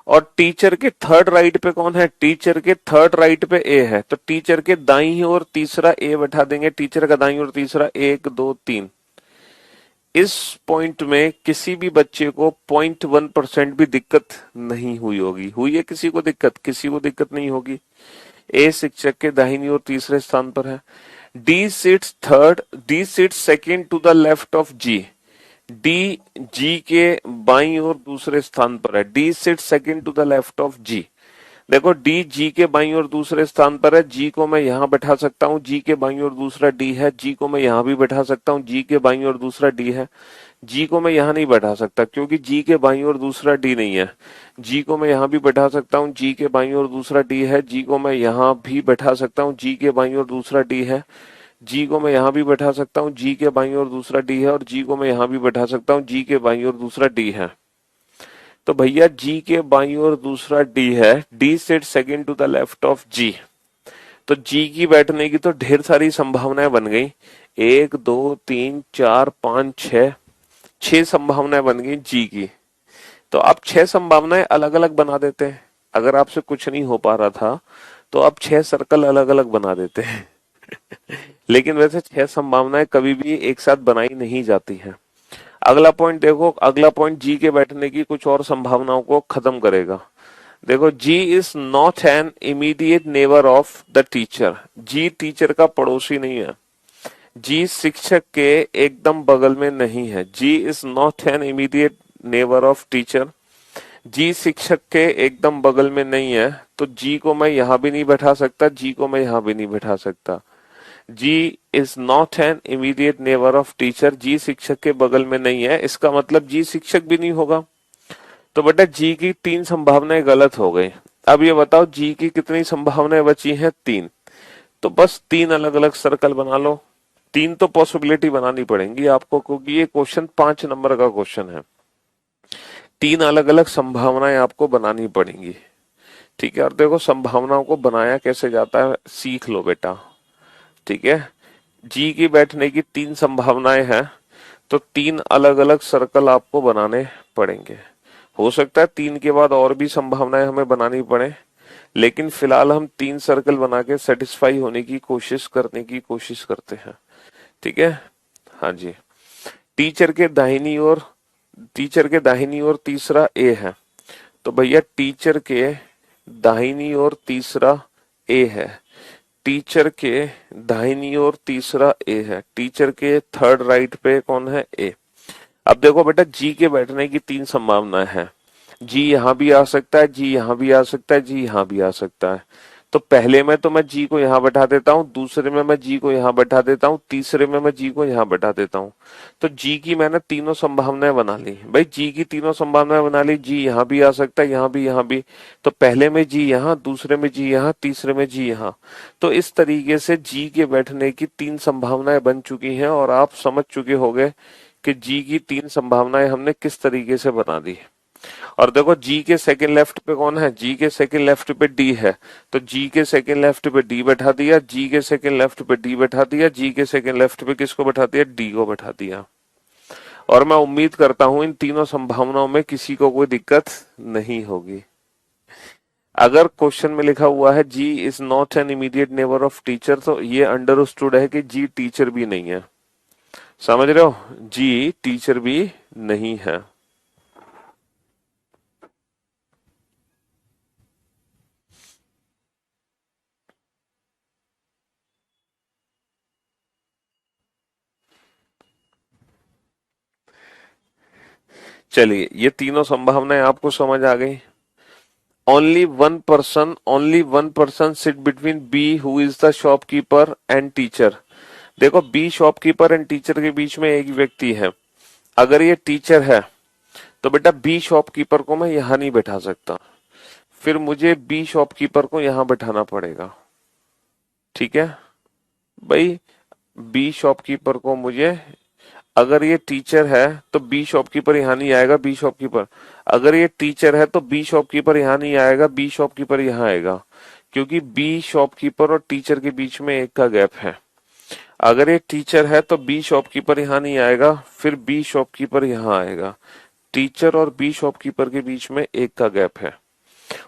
[SPEAKER 1] और टीचर के थर्ड राइट पे कौन है? टीचर के थर्ड राइट पे ए है, तो टीचर के दाईं ओर तीसरा ए बैठा देंगे। टीचर का दाईं ओर तीसरा, 1 2 3। इस पॉइंट में किसी भी बच्चे को 0.1% भी दिक्कत नहीं हुई होगी। हुई है किसी को दिक्कत? किसी को दिक्कत नहीं होगी। ए शिक्षक के दाहिनी ओर तीसरे स्थान पर है। D sits second to the left of G. D G के बाईं ओर दूसरे स्थान पर है। D sits second to the left of G. देखो डी जी के बाईं ओर दूसरे स्थान पर है। जी को मैं यहां बैठा सकता हूं। जी के बाईं ओर दूसरा डी है। जी को मैं यहां भी बैठा सकता हूं। जी के बाईं ओर दूसरा डी है। जी को मैं यहां नहीं बैठा सकता क्योंकि जी के बाईं ओर दूसरा डी नहीं है। जी को मैं यहां भी बैठा सकता हूं। जी के बाईं ओर दूसरा डी है। जी को मैं यहां भी बैठा सकता हूं। जी के बाईं ओर दूसरा डी है। जी को मैं यहां भी बैठा सकता हूं। जी के बाईं ओर दूसरा डी है और जी को मैं यहां भी बैठा सकता हूं। जी के बाईं ओर दूसरा डी है। तो भैया जी के बाईं ओर दूसरा डी है। D sit second to the left of G. तो जी की बैठने की तो ढेर सारी संभावनाएं बन गई। 1 2 3 4 5 6 6 संभावनाएं बन गई जी की। तो आप 6 संभावनाएं अलग अलग बना देते हैं। अगर आपसे कुछ नहीं हो पा रहा था तो आप 6 सर्कल अलग अलग बना देते हैं। लेकिन वैसे 6 संभावनाएं कभी भी एक साथ बनाई नहीं जाती हैं। अगला पॉइंट देखो। अगला पॉइंट जी के बैठने की कुछ और संभावनाओं को खत्म करेगा। देखो G is not an immediate neighbour of the teacher. G teacher का पड़ोसी नहीं है। जी शिक्षक के एकदम बगल में नहीं है। G is not an immediate neighbour of teacher. G शिक्षक के एकदम बगल में नहीं है। तो जी को मैं यहां भी नहीं बैठा सकता। जी को मैं यहां भी नहीं बैठा सकता। G is not an immediate neighbour of teacher. G शिक्षक के बगल में नहीं है। इसका मतलब जी शिक्षक भी नहीं होगा। तो बेटा जी की 3 संभावनाएं गलत हो गई। अब ये बताओ जी की कितनी संभावनाएं बची हैं? 3। तो बस 3 अलग अलग सर्कल बना लो। 3 तो पॉसिबिलिटी बनानी पड़ेंगी आपको क्योंकि ये क्वेश्चन 5 नंबर का क्वेश्चन है। 3 अलग अलग संभावनाएं आपको बनानी पड़ेंगी। ठीक है। और देखो संभावनाओं को बनाया कैसे जाता है सीख लो बेटा। ठीक है। जी की बैठने की 3 संभावनाएं हैं तो 3 अलग अलग सर्कल आपको बनाने पड़ेंगे। हो सकता है 3 के बाद और भी संभावनाएं हमें बनानी पड़े, लेकिन फिलहाल हम 3 सर्कल बना के सेटिस्फाई होने की कोशिश करने की कोशिश करते हैं। ठीक है। हाँ जी। टीचर के दाहिनी ओर तीसरा ए है। तो भैया टीचर के दाहिनी ओर तीसरा ए है। टीचर के दाहिनी ओर तीसरा ए है। टीचर के थर्ड राइट पे कौन है? ए। अब देखो बेटा जी के बैठने की 3 संभावनाएं हैं। जी यहां भी आ सकता है। जी यहां भी आ सकता है। जी यहां भी आ सकता है। तो पहले में तो मैं जी को यहां बैठा देता हूं। दूसरे में मैं जी को यहां बैठा देता हूं। तीसरे में मैं जी को यहां बैठा देता हूं। तो जी की मैंने तीनों संभावनाएं बना ली। भाई जी की तीनों संभावनाएं बना ली। जी यहां भी आ सकता है। यहां भी यहां भी। तो पहले में जी यहां, दूसरे में जी यहां, तीसरे में जी यहां। तो इस तरीके से जी के बैठने की 3 संभावनाएं बन चुकी हैं और आप समझ चुके होंगे कि जी की 3 संभावनाएं हमने किस तरीके से बना दी। और देखो जी के सेकंड लेफ्ट पे कौन है? जी के सेकंड लेफ्ट पे डी है। तो जी के सेकंड लेफ्ट पे डी बैठा दिया। जी के सेकंड लेफ्ट पे डी बैठा दिया। जी के सेकंड लेफ्ट पे किसको बैठा दिया? डी को बैठा दिया। और मैं उम्मीद करता हूं इन तीनों संभावनाओं में किसी को कोई दिक्कत नहीं होगी। अगर क्वेश्चन में लिखा हुआ है G is not an immediate neighbour of teacher, तो ये अंडरस्टूड है कि जी टीचर भी नहीं है। समझ रहे हो? जी टीचर भी नहीं है। चलिए ये तीनों संभावनाएं आपको समझ आ गई। Only one person sit between B who is the shopkeeper and teacher. देखो बी शॉपकीपर एंड टीचर के बीच में एक व्यक्ति है। अगर ये टीचर है तो बेटा बी शॉपकीपर को मैं यहां नहीं बैठा सकता। फिर मुझे बी शॉपकीपर को यहां बैठाना पड़ेगा। ठीक है भाई। बी शॉपकीपर को मुझे, अगर ये टीचर है तो बी शॉपकीपर यहां नहीं आएगा। बी शॉपकीपर, अगर ये टीचर है तो बी शॉपकीपर यहां नहीं आएगा। बी शॉपकीपर यहां आएगा क्योंकि बी शॉपकीपर और टीचर के बीच में एक का गैप है। अगर ये टीचर है तो बी शॉपकीपर यहां नहीं आएगा। फिर बी शॉपकीपर यहां आएगा। टीचर और बी शॉपकीपर के बीच में एक का गैप है।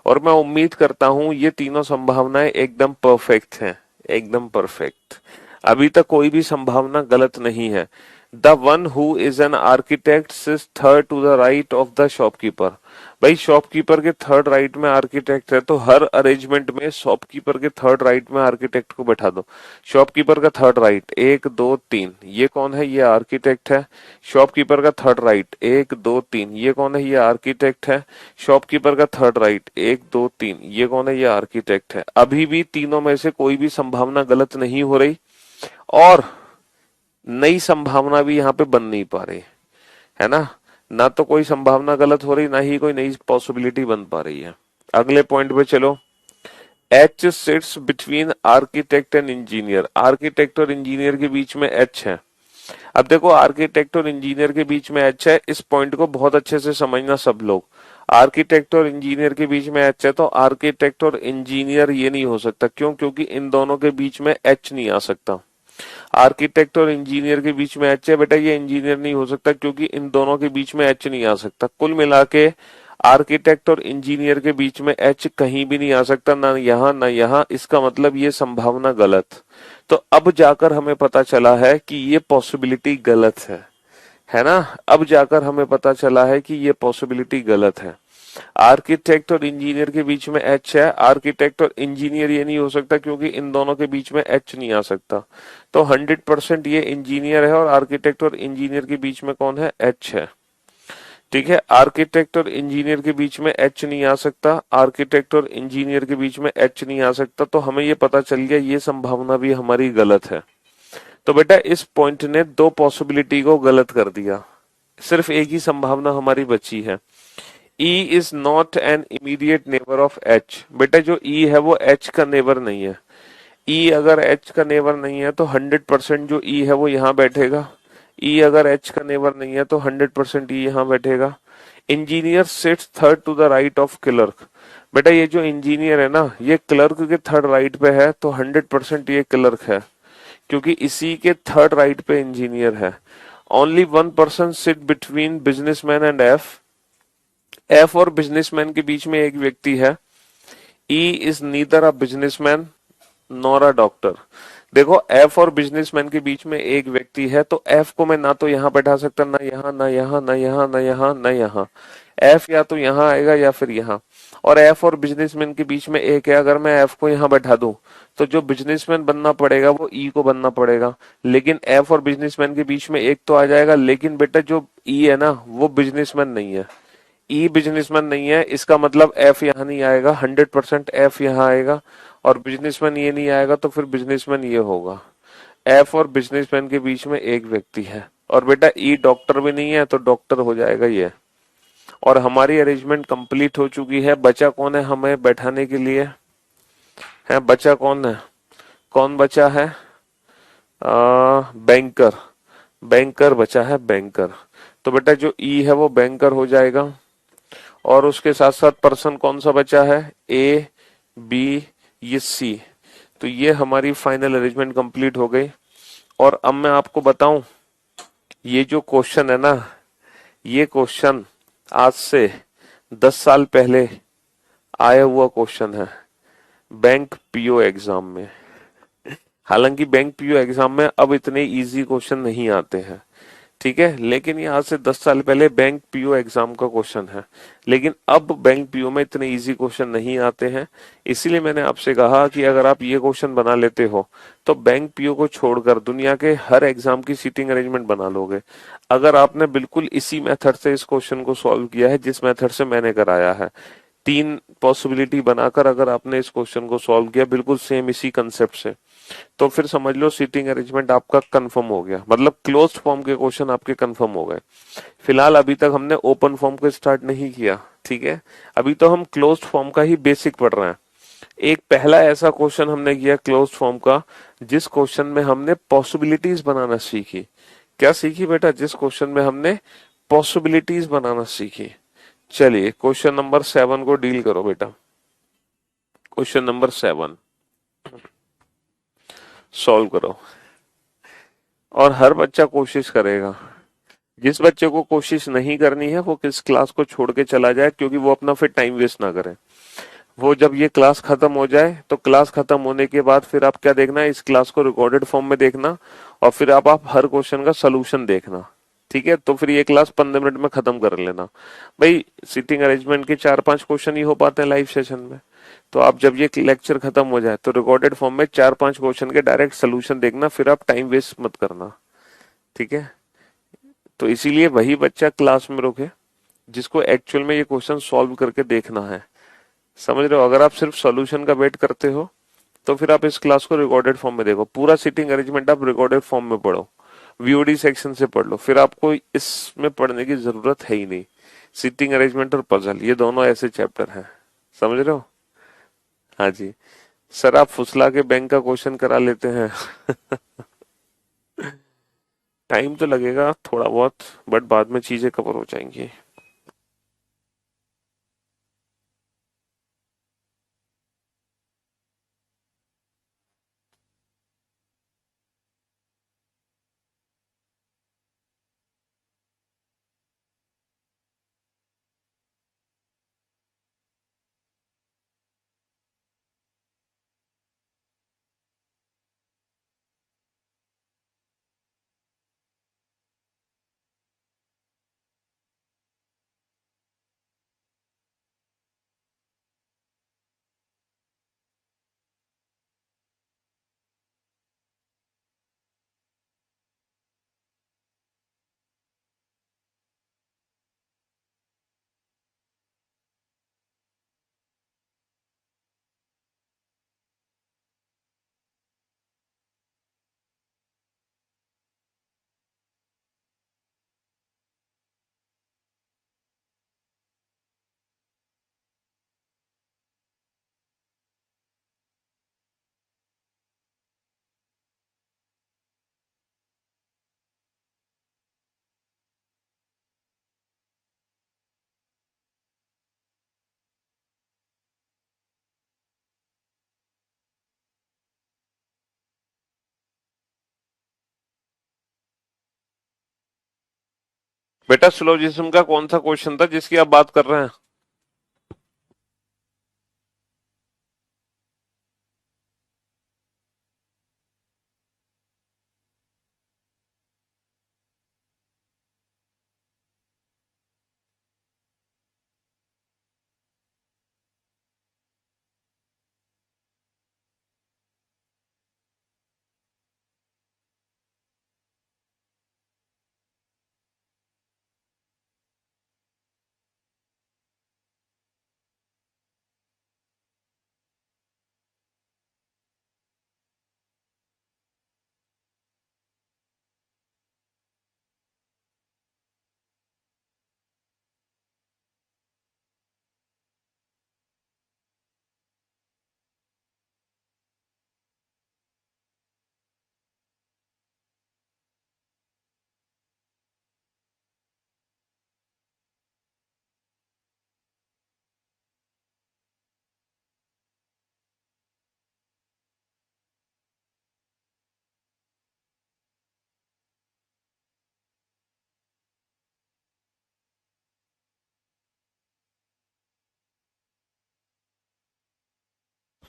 [SPEAKER 1] और मैं उम्मीद करता हूं ये तीनों संभावनाएं एकदम परफेक्ट हैं। एकदम परफेक्ट। अभी तक कोई भी संभावना गलत नहीं है। The one who is an architect sits third to the right of the shopkeeper. भाई शॉपकीपर के थर्ड राइट में आर्किटेक्ट है, तो हर अरेंजमेंट में शॉपकीपर के थर्ड राइट में आर्किटेक्ट को बैठा दो। शॉपकीपर का थर्ड राइट 1 2 3, ये कौन है? ये आर्किटेक्ट है। शॉपकीपर का थर्ड राइट 1 2 3, ये कौन है? ये आर्किटेक्ट है। शॉपकीपर का थर्ड राइट 1 2 3, ये कौन है? ये आर्किटेक्ट है। अभी भी तीनों में से कोई भी संभावना गलत नहीं हो रही और नई संभावना भी यहाँ पे बन नहीं पा रही है ना। ना तो कोई संभावना गलत हो रही, ना ही कोई नई पॉसिबिलिटी बन पा रही है। अगले पॉइंट पे चलो। H sits between architect and engineer. Architect और इंजीनियर के बीच में एच है। अब देखो आर्किटेक्ट और इंजीनियर के बीच में एच है, इस पॉइंट को बहुत अच्छे से समझना सब लोग। आर्किटेक्ट और इंजीनियर के बीच में एच है, तो आर्किटेक्ट और इंजीनियर ये नहीं हो सकता। क्यों? क्योंकि इन दोनों के बीच में एच नहीं आ सकता। आर्किटेक्ट और इंजीनियर के बीच में एच है बेटा, ये इंजीनियर नहीं हो सकता क्योंकि इन दोनों के बीच में एच नहीं आ सकता। कुल मिला के आर्किटेक्ट और इंजीनियर के बीच में एच कहीं भी नहीं आ सकता, ना यहाँ ना यहाँ। इसका मतलब ये संभावना गलत। तो अब जाकर हमें पता चला है कि ये पॉसिबिलिटी गलत है ना। अब जाकर हमें पता चला है कि ये पॉसिबिलिटी गलत है। आर्किटेक्ट और इंजीनियर के बीच में एच है, आर्किटेक्ट और इंजीनियर ये नहीं हो सकता क्योंकि इन दोनों के बीच में एच नहीं आ सकता। तो 100% ये इंजीनियर है और आर्किटेक्ट और इंजीनियर के बीच में कौन है? एच है। ठीक है, आर्किटेक्ट और इंजीनियर के बीच में एच नहीं आ सकता, आर्किटेक्ट और इंजीनियर के बीच में एच नहीं आ सकता। तो हमें ये पता चल गया ये संभावना भी हमारी गलत है। तो बेटा इस पॉइंट ने दो पॉसिबिलिटी को गलत कर दिया, सिर्फ एक ही संभावना हमारी बची है। E is not an immediate neighbour of H। बेटा जो E है वो H का नेबर नहीं है। E अगर H का नेबर नहीं है तो 100% जो E है वो यहाँ बैठेगा। E अगर H का नेबर नहीं है तो 100% E यहाँ बैठेगा। Engineer sits third to the right of clerk. बेटा ये जो इंजीनियर है ना, ये क्लर्क के थर्ड राइट पे है, तो 100% ये क्लर्क है क्योंकि इसी के थर्ड राइट पे इंजीनियर है। Only one person sit between businessman and F और बिजनेसमैन के बीच में एक व्यक्ति है। E is neither a businessman nor a doctor. देखो एफ और बिजनेसमैन के बीच में एक व्यक्ति है, तो एफ को मैं ना तो यहाँ बैठा सकता, ना यहाँ ना यहाँ ना यहाँ ना यहाँ ना यहाँ। एफ या तो यहाँ आएगा या फिर यहाँ। और एफ और बिजनेसमैन के बीच में एक है, अगर मैं एफ को यहाँ बैठा दूं तो जो बिजनेसमैन बनना पड़ेगा वो ई को बनना पड़ेगा। लेकिन एफ और बिजनेसमैन के बीच में एक तो आ जाएगा, लेकिन बेटा जो ई है ना वो बिजनेसमैन नहीं है। ई बिजनेसमैन नहीं है, इसका मतलब एफ यहाँ नहीं आएगा, 100% एफ यहाँ आएगा। और बिजनेसमैन ये नहीं आएगा तो फिर बिजनेसमैन ये होगा। एफ और बिजनेसमैन के बीच में एक व्यक्ति है। और बेटा ई डॉक्टर भी नहीं है, तो डॉक्टर हो जाएगा ये। और हमारी अरेंजमेंट कंप्लीट हो चुकी है। बचा कौन है हमें बैठाने के लिए? है बचा कौन है? कौन बचा है? बैंकर। बैंकर बचा है, बैंकर। तो बेटा जो ई है वो बैंकर हो जाएगा। और उसके साथ साथ पर्सन कौन सा बचा है? ए बी ये सी। तो ये हमारी फाइनल अरेंजमेंट कंप्लीट हो गई। और अब मैं आपको बताऊं, ये जो क्वेश्चन है ना, ये क्वेश्चन आज से 10 साल पहले आया हुआ क्वेश्चन है बैंक पीओ एग्जाम में। हालांकि बैंक पीओ एग्जाम में अब इतने इजी क्वेश्चन नहीं आते हैं, ठीक है, लेकिन ये आज से 10 साल पहले बैंक पीओ एग्जाम का क्वेश्चन है। लेकिन अब बैंक पीओ में इतने इजी क्वेश्चन नहीं आते हैं, इसीलिए मैंने आपसे कहा कि अगर आप ये क्वेश्चन बना लेते हो तो बैंक पीओ को छोड़कर दुनिया के हर एग्जाम की सीटिंग अरेंजमेंट बना लोगे। अगर आपने बिल्कुल इसी मेथड से इस क्वेश्चन को सॉल्व किया है जिस मेथड से मैंने कराया है, 3 पॉसिबिलिटी बनाकर अगर आपने इस क्वेश्चन को सॉल्व किया बिल्कुल सेम इसी कंसेप्ट से, तो फिर समझ लो सीटिंग अरेंजमेंट आपका कंफर्म हो गया। मतलब क्लोज्ड फॉर्म के क्वेश्चन आपके कंफर्म हो गए। फिलहाल अभी तक हमने ओपन फॉर्म को स्टार्ट नहीं किया, ठीक है, अभी तो हम क्लोज्ड फॉर्म का ही बेसिक पढ़ रहे हैं। एक पहला ऐसा क्वेश्चन हमने किया क्लोज्ड फॉर्म का जिस क्वेश्चन में हमने पॉसिबिलिटीज बनाना सीखी। क्या सीखी बेटा? जिस क्वेश्चन में हमने पॉसिबिलिटीज बनाना सीखी। चलिए क्वेश्चन नंबर 7 को डील करो बेटा। क्वेश्चन नंबर 7 सॉल्व करो। और हर बच्चा कोशिश करेगा। जिस बच्चे को कोशिश नहीं करनी है वो किस क्लास को छोड़ के चला जाए, क्योंकि वो अपना फिर टाइम वेस्ट ना करे। वो जब ये क्लास खत्म हो जाए तो क्लास खत्म होने के बाद फिर आप क्या देखना है, इस क्लास को रिकॉर्डेड फॉर्म में देखना और फिर आप हर क्वेश्चन का सोल्यूशन देखना। ठीक है, तो फिर ये क्लास 15 मिनट में खत्म कर लेना। भाई सीटिंग अरेंजमेंट के 4-5 क्वेश्चन ही हो पाते हैं लाइव सेशन में। तो आप जब ये लेक्चर खत्म हो जाए तो रिकॉर्डेड फॉर्म में 4-5 क्वेश्चन के डायरेक्ट सोल्यूशन देखना, फिर आप टाइम वेस्ट मत करना। ठीक है, तो इसीलिए वही बच्चा क्लास में रुके जिसको एक्चुअल में ये क्वेश्चन सॉल्व करके देखना है। समझ रहे हो? अगर आप सिर्फ सॉल्यूशन का वेट करते हो तो फिर आप इस क्लास को रिकॉर्डेड फॉर्म में देखो, पूरा सीटिंग अरेंजमेंट आप रिकॉर्डेड फॉर्म में पढ़ो, वीओडी सेक्शन से पढ़ लो, फिर आपको इसमें पढ़ने की जरूरत है ही नहीं। सीटिंग अरेंजमेंट और पजल ये दोनों ऐसे चैप्टर हैं। समझ रहे हो? हाँ जी। सर आप फुसला के बैंक का क्वेश्चन करा लेते हैं। टाइम तो लगेगा थोड़ा बहुत, बट बाद में चीजें कवर हो जाएंगी। बेटा सिलोजिज्म का कौन सा क्वेश्चन था जिसकी आप बात कर रहे हैं?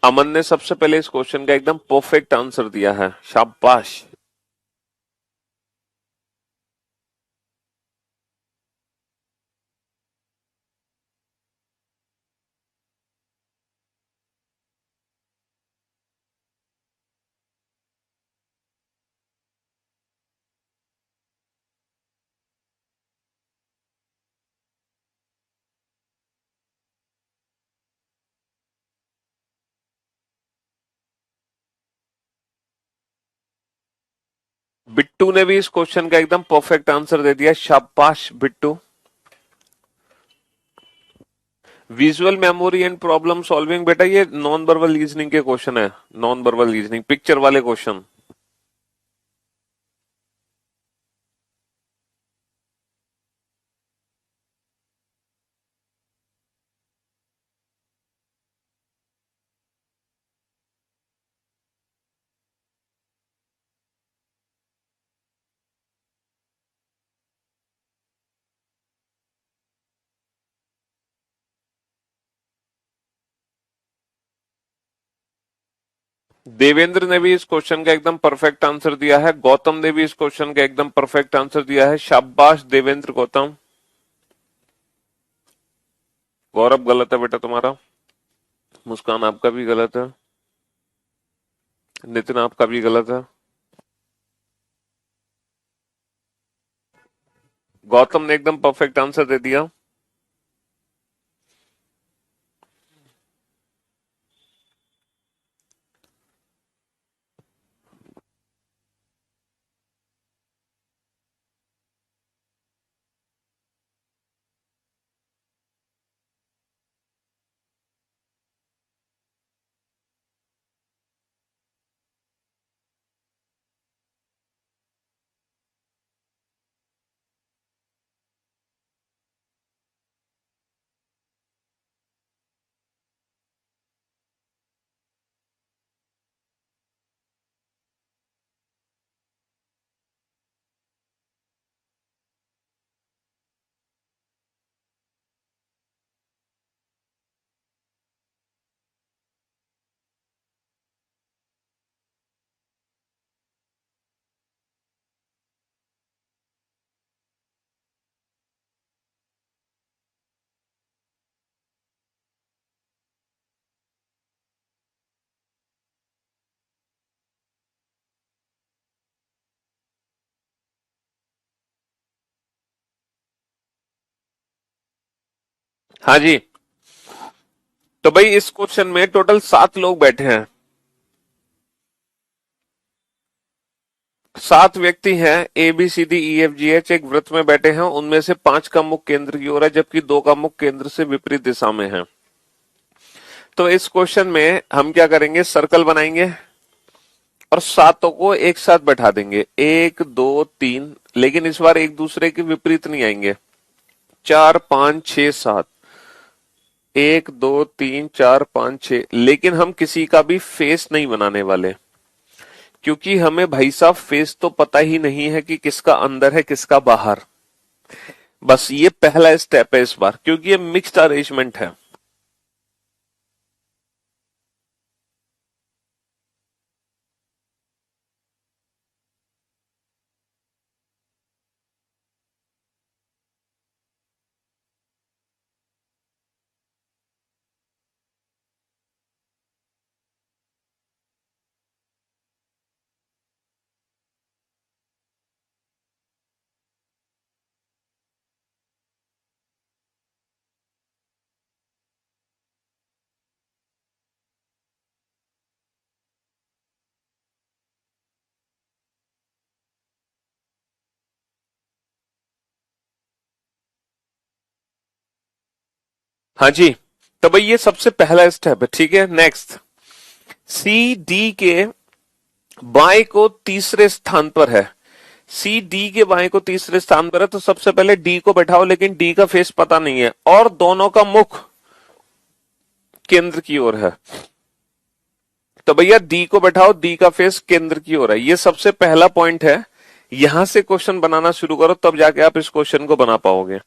[SPEAKER 1] अमन ने सबसे पहले इस क्वेश्चन का एकदम परफेक्ट आंसर दिया है, शाबाश। बिट्टू ने भी इस क्वेश्चन का एकदम परफेक्ट आंसर दे दिया, शाबाश Bittu. Visual memory and problem solving, बेटा ये नॉन वर्बल रीजनिंग के क्वेश्चन है। नॉन वर्बल रीजनिंग पिक्चर वाले क्वेश्चन। देवेंद्र ने भी इस क्वेश्चन का एकदम परफेक्ट आंसर दिया है, गौतम ने भी इस क्वेश्चन का एकदम परफेक्ट आंसर दिया है। शाबाश देवेंद्र, गौतम। गौरव गलत है बेटा तुम्हारा। मुस्कान आपका भी गलत है। नितिन आपका भी गलत है। गौतम ने एकदम परफेक्ट आंसर दे दिया। हाँ जी। तो भाई इस क्वेश्चन में टोटल 7 लोग बैठे हैं। 7 व्यक्ति हैं, ABCDEFGH एक वृत्त में बैठे हैं। उनमें से 5 का मुख केंद्र की ओर है, जबकि 2 का मुख केंद्र से विपरीत दिशा में है। तो इस क्वेश्चन में हम क्या करेंगे, सर्कल बनाएंगे और 7 को एक साथ बैठा देंगे, 1 2 3। लेकिन इस बार एक दूसरे के विपरीत नहीं आएंगे। 4 5 6 7, 1 2 3 4 5 6। लेकिन हम किसी का भी फेस नहीं बनाने वाले, क्योंकि हमें भाई साहब फेस तो पता ही नहीं है कि किसका अंदर है किसका बाहर। बस ये पहला स्टेप है इस बार, क्योंकि ये मिक्स्ड अरेंजमेंट है। हाँ जी। तो भाई ये सबसे पहला स्टेप है, ठीक है। नेक्स्ट, सी डी के बाएं को तीसरे स्थान पर है। सी डी के बाएं को तीसरे स्थान पर है, तो सबसे पहले डी को बैठाओ, लेकिन डी का फेस पता नहीं है और दोनों का मुख केंद्र की ओर है। तो भैया डी को बैठाओ, डी का फेस केंद्र की ओर है। ये सबसे पहला पॉइंट है। यहां से क्वेश्चन बनाना शुरू करो, तब जाके आप इस क्वेश्चन को बना पाओगे।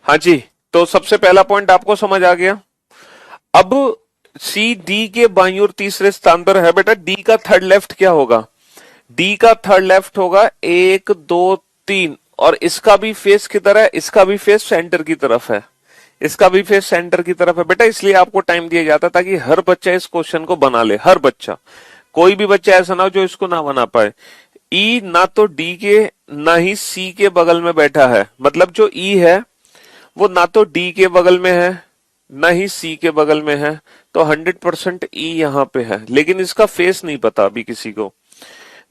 [SPEAKER 1] हाँ जी, तो सबसे पहला पॉइंट आपको समझ आ गया। अब सी डी के बाईं ओर तीसरे स्थान पर है बेटा, डी का थर्ड लेफ्ट क्या होगा? डी का थर्ड लेफ्ट होगा 1 2 3, और इसका भी फेस किधर है? इसका भी फेस सेंटर की तरफ है, इसका भी फेस सेंटर की तरफ है बेटा, इसलिए आपको टाइम दिया जाता ताकि हर बच्चा इस क्वेश्चन को बना ले, हर बच्चा, कोई भी बच्चा ऐसा ना हो जो इसको ना बना पाए। ई ना तो डी के ना ही सी के बगल में बैठा है, मतलब जो ई है वो ना तो डी के बगल में है ना ही सी के बगल में है, तो 100% ई यहां पे है, लेकिन इसका फेस नहीं पता अभी किसी को।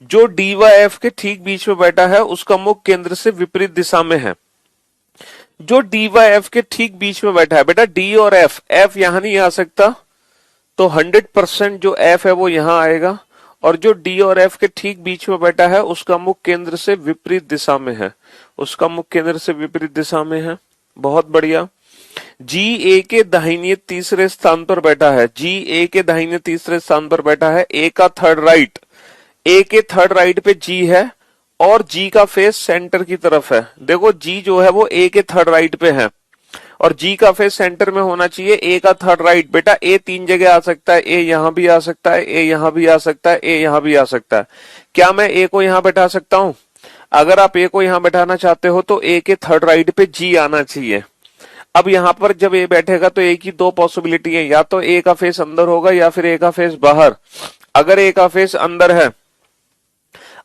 [SPEAKER 1] जो डी व एफ के ठीक बीच में बैठा है उसका मुख केंद्र से विपरीत दिशा में है। जो डी व एफ के ठीक बीच में बैठा है बेटा, डी और एफ, एफ यहां नहीं आ सकता, तो 100% जो एफ है वो यहां आएगा, और जो डी और एफ के ठीक बीच में बैठा है उसका मुख केंद्र से विपरीत दिशा में है, उसका मुख केंद्र से विपरीत दिशा में है। बहुत बढ़िया। जी ए के दाहिने तीसरे स्थान पर बैठा है, जी ए के दाहिने तीसरे स्थान पर बैठा है, ए का थर्ड राइट, ए के थर्ड राइट पे जी है, और जी का फेस सेंटर की तरफ है। देखो जी जो है वो ए के थर्ड राइट पे है, और जी का फेस सेंटर में होना चाहिए, ए का थर्ड राइट। बेटा ए 3 जगह आ सकता है, ए यहां भी आ सकता है, ए यहां भी आ सकता है, ए यहां भी आ सकता है। क्या मैं ए को यहां बैठा सकता हूं? अगर आप ए को यहां बैठाना चाहते हो तो ए के थर्ड राइट पे जी आना चाहिए। अब यहां पर जब ए बैठेगा तो ए की दो पॉसिबिलिटी है, या तो ए का फेस अंदर होगा या फिर ए का फेस बाहर। अगर ए का फेस अंदर है,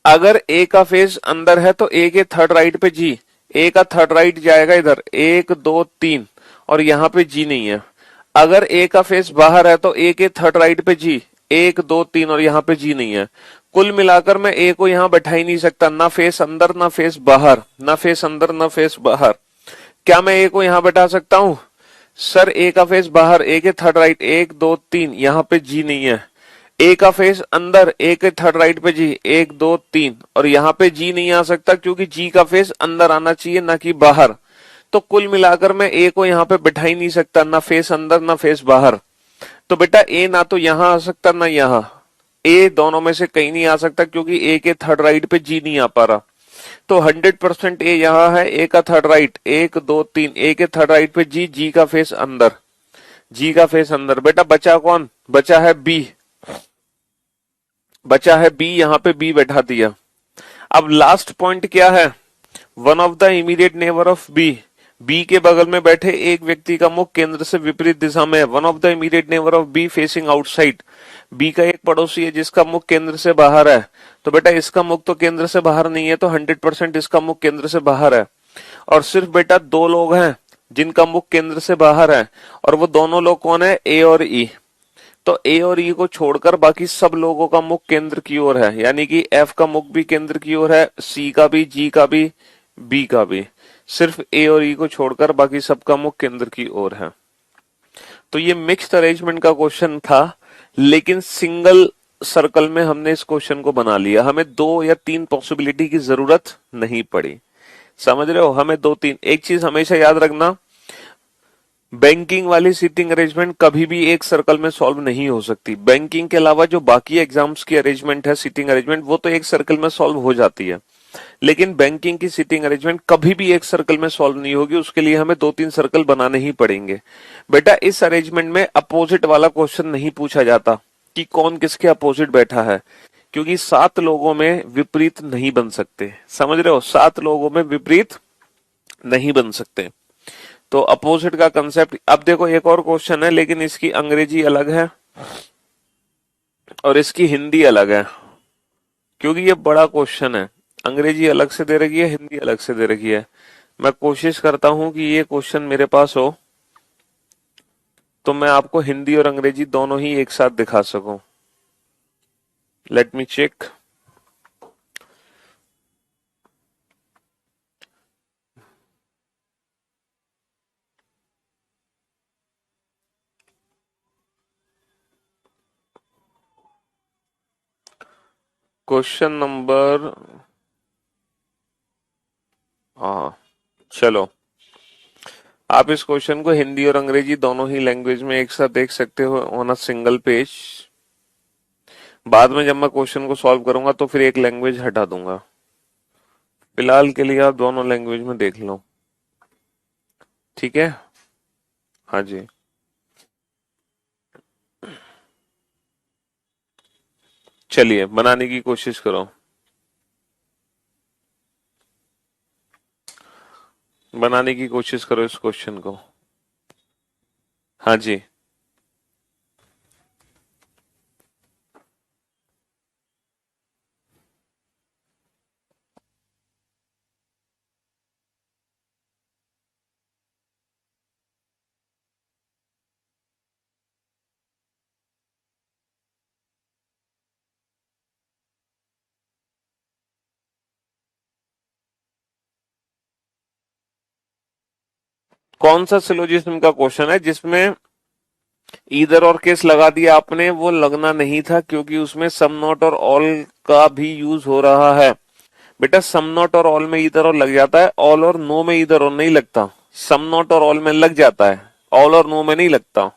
[SPEAKER 1] अगर ए का फेस अंदर है तो ए के थर्ड राइट पे जी, ए का थर्ड राइट जाएगा इधर 1 2 3, और यहां पे जी नहीं है। अगर ए का फेस बाहर है तो ए के थर्ड राइट पे जी 1 2 3, और यहां पे जी नहीं है। कुल मिलाकर मैं ए को यहां बैठा ही नहीं सकता, ना फेस अंदर ना फेस बाहर, ना फेस अंदर ना फेस बाहर। क्या मैं ए को यहां बैठा सकता हूं? सर ए का फेस बाहर, ए के थर्ड राइट 1 2 3, यहां पे जी नहीं है। ए का फेस अंदर, ए के थर्ड राइट पे जी 1 2 3, और यहां पे जी नहीं आ सकता क्योंकि जी का फेस अंदर आना चाहिए ना कि बाहर। तो कुल मिलाकर मैं ए को यहां पे बैठा ही नहीं सकता, ना फेस अंदर ना फेस बाहर। तो बेटा ए ना तो यहां आ सकता ना यहां, ए दोनों में से कहीं नहीं आ सकता क्योंकि ए के थर्ड राइट पे जी नहीं आ पा रहा। तो 100% ए यहां है, ए का थर्ड राइट 1 2 3, ए के थर्ड राइट पे जी, जी का फेस अंदर, जी का फेस अंदर। बेटा बचा कौन? बचा है बी, बचा है बी, यहां पे बी बैठा दिया। अब लास्ट पॉइंट क्या है? One of the immediate neighbour of B, B के बगल में बैठे एक व्यक्ति का मुख केंद्र से विपरीत दिशा में है। One of the immediate neighbour of B facing outside, B का एक पड़ोसी है जिसका मुख केंद्र से बाहर है। तो बेटा इसका मुख तो केंद्र से बाहर नहीं है, तो 100% इसका मुख केंद्र से बाहर है। और सिर्फ बेटा दो लोग हैं जिनका मुख केंद्र से बाहर है, और वो दोनों लोग कौन है? ए और ई। तो ए और ई को छोड़कर बाकी सब लोगों का मुख केंद्र की ओर है, यानी कि एफ का मुख भी केंद्र की ओर है, सी का भी, जी का भी, बी का भी। सिर्फ ए और ई को छोड़कर बाकी सबका मुख केंद्र की ओर है। तो ये मिक्स्ड अरेंजमेंट का क्वेश्चन था, लेकिन सिंगल सर्कल में हमने इस क्वेश्चन को बना लिया, हमें 2 या 3 पॉसिबिलिटी की जरूरत नहीं पड़ी। समझ रहे हो? हमें 2 3, एक चीज हमेशा याद रखना, बैंकिंग वाली सीटिंग अरेंजमेंट कभी भी एक सर्कल में सॉल्व नहीं हो सकती। बैंकिंग के अलावा जो बाकी एग्जाम्स की अरेंजमेंट है, सीटिंग अरेंजमेंट, वो तो एक सर्कल में सॉल्व हो जाती है, लेकिन बैंकिंग की सीटिंग अरेंजमेंट कभी भी एक सर्कल में सॉल्व नहीं होगी, उसके लिए हमें 2 3 सर्कल बनाने ही पड़ेंगे। बेटा इस अरेंजमेंट में अपोजिट वाला क्वेश्चन नहीं पूछा जाता कि कौन किसके अपोजिट बैठा है, क्योंकि 7 लोगों में विपरीत नहीं बन सकते। समझ रहे हो? 7 लोगों में विपरीत नहीं बन सकते। तो अपोजिट का कंसेप्ट, अब देखो एक और क्वेश्चन है, लेकिन इसकी अंग्रेजी अलग है और इसकी हिंदी अलग है, क्योंकि ये बड़ा क्वेश्चन है। अंग्रेजी अलग से दे रखी है, हिंदी अलग से दे रखी है। मैं कोशिश करता हूं कि ये क्वेश्चन मेरे पास हो तो मैं आपको हिंदी और अंग्रेजी दोनों ही एक साथ दिखा सकूं। Let me check. Question number, हाँ चलो, आप इस क्वेश्चन को हिंदी और अंग्रेजी दोनों ही लैंग्वेज में एक साथ देख सकते हो ऑन अ सिंगल पेज। बाद में जब मैं क्वेश्चन को सॉल्व करूंगा तो फिर एक लैंग्वेज हटा दूंगा। फिलहाल के लिए आप दोनों लैंग्वेज में देख लो। ठीक है। हाँ जी। चलिए बनाने की कोशिश करो। बनाने की कोशिश करो इस क्वेश्चन को। हाँ जी। कौन सा सिलोजिज्म का क्वेश्चन है जिसमें ईदर और केस लगा दिया आपने? वो लगना नहीं था क्योंकि उसमें सम नॉट और ऑल का भी यूज हो रहा है। बेटा सम नॉट और ऑल में ईदर और लग जाता है, ऑल और नो में ईदर और नहीं लगता। सम नॉट और ऑल में लग जाता है, ऑल और नो में नहीं लगता।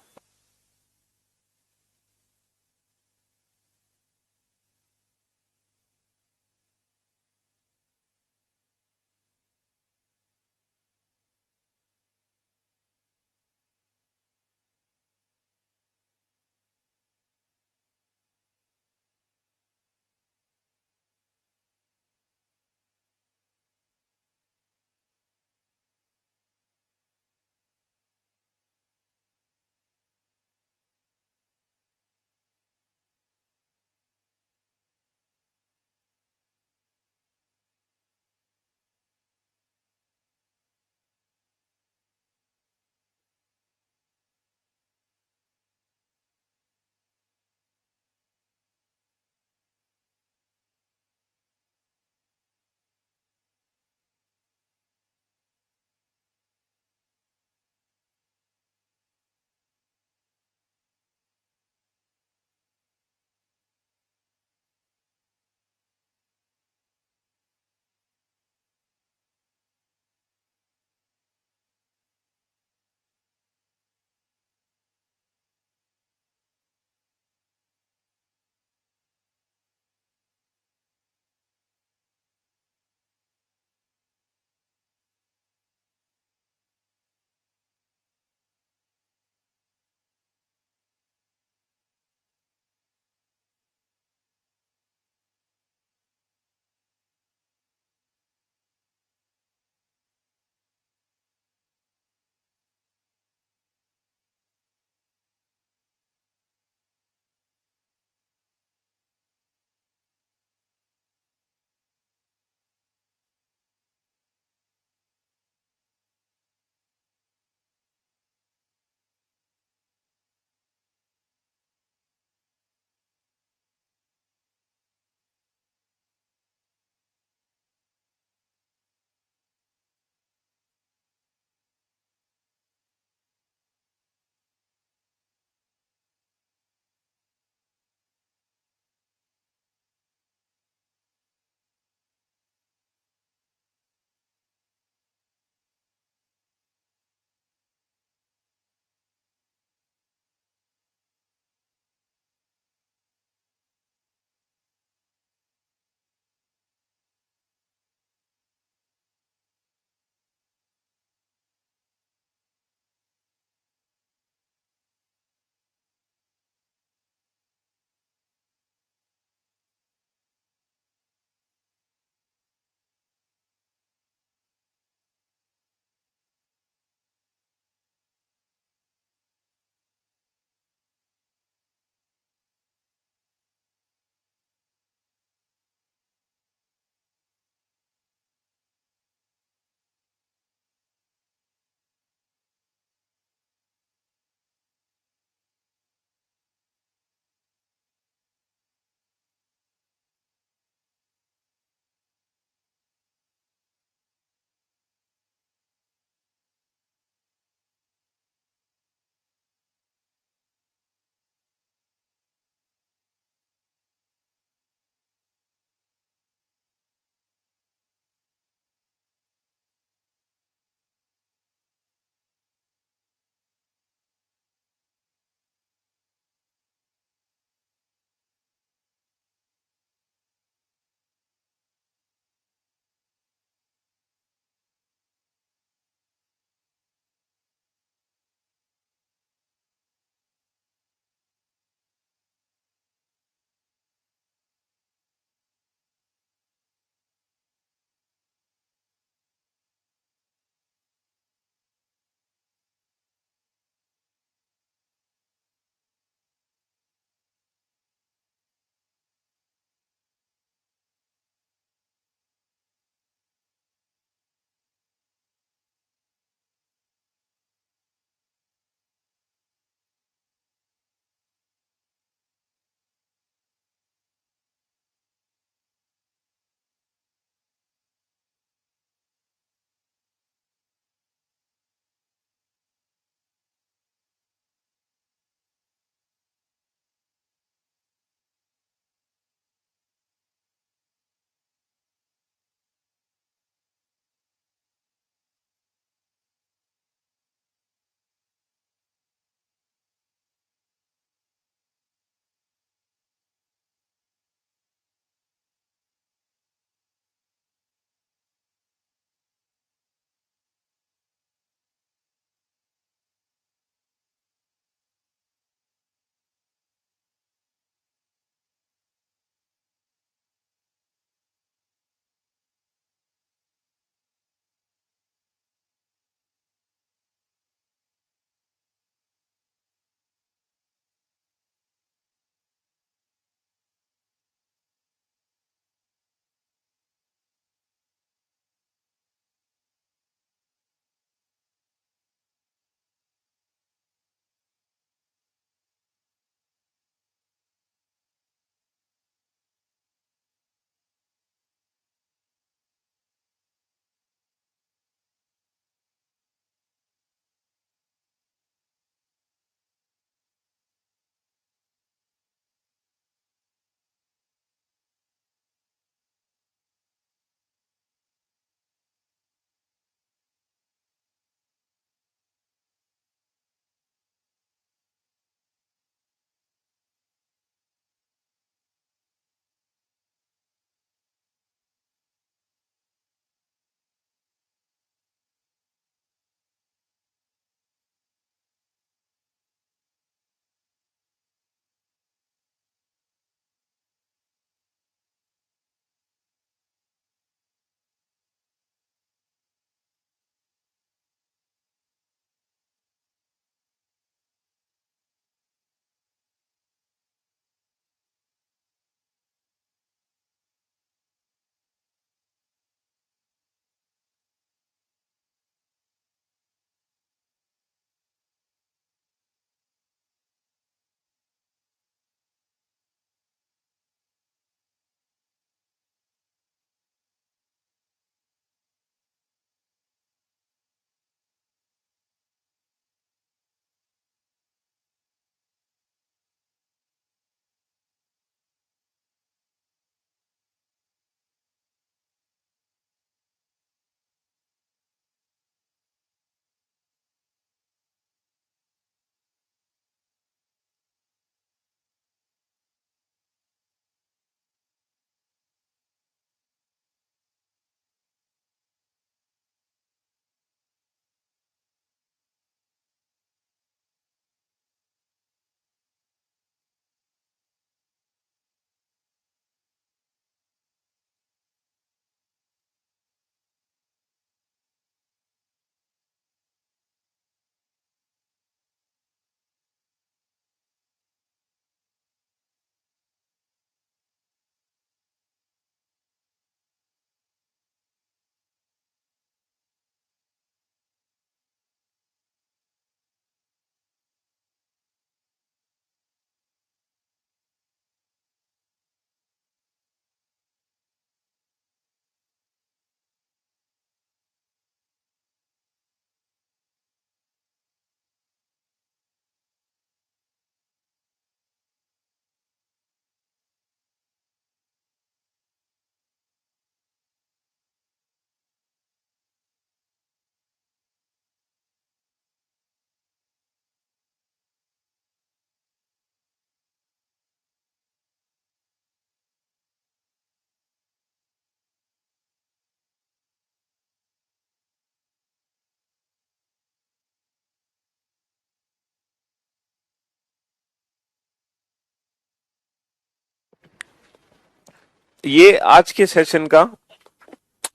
[SPEAKER 1] ये आज के सेशन का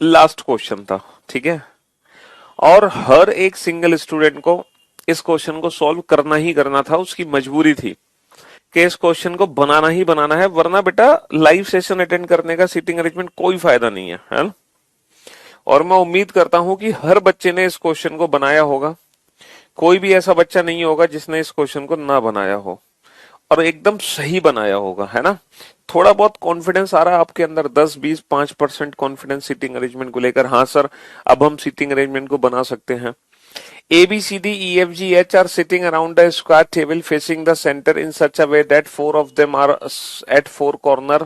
[SPEAKER 1] लास्ट क्वेश्चन था, ठीक है। और हर एक सिंगल स्टूडेंट को इस क्वेश्चन को सॉल्व करना ही करना था, उसकी मजबूरी थी कि इस क्वेश्चन को बनाना ही बनाना है, वरना बेटा लाइव सेशन अटेंड करने का सीटिंग अरेंजमेंट कोई फायदा नहीं है ना। और मैं उम्मीद करता हूं कि हर बच्चे ने इस क्वेश्चन को बनाया होगा, कोई भी ऐसा बच्चा नहीं होगा जिसने इस क्वेश्चन को ना बनाया हो, और एकदम सही बनाया होगा, है ना। थोड़ा बहुत कॉन्फिडेंस आ रहा है आपके अंदर, 10-20-5% कॉन्फिडेंस सीटिंग अरेंजमेंट को लेकर, हाँ सर अब हम सीटिंग अरेंजमेंट को बना सकते हैं। A, B, C, D, E, F, G, H are sitting around a square table facing the center in such a way that four of them are at four corner,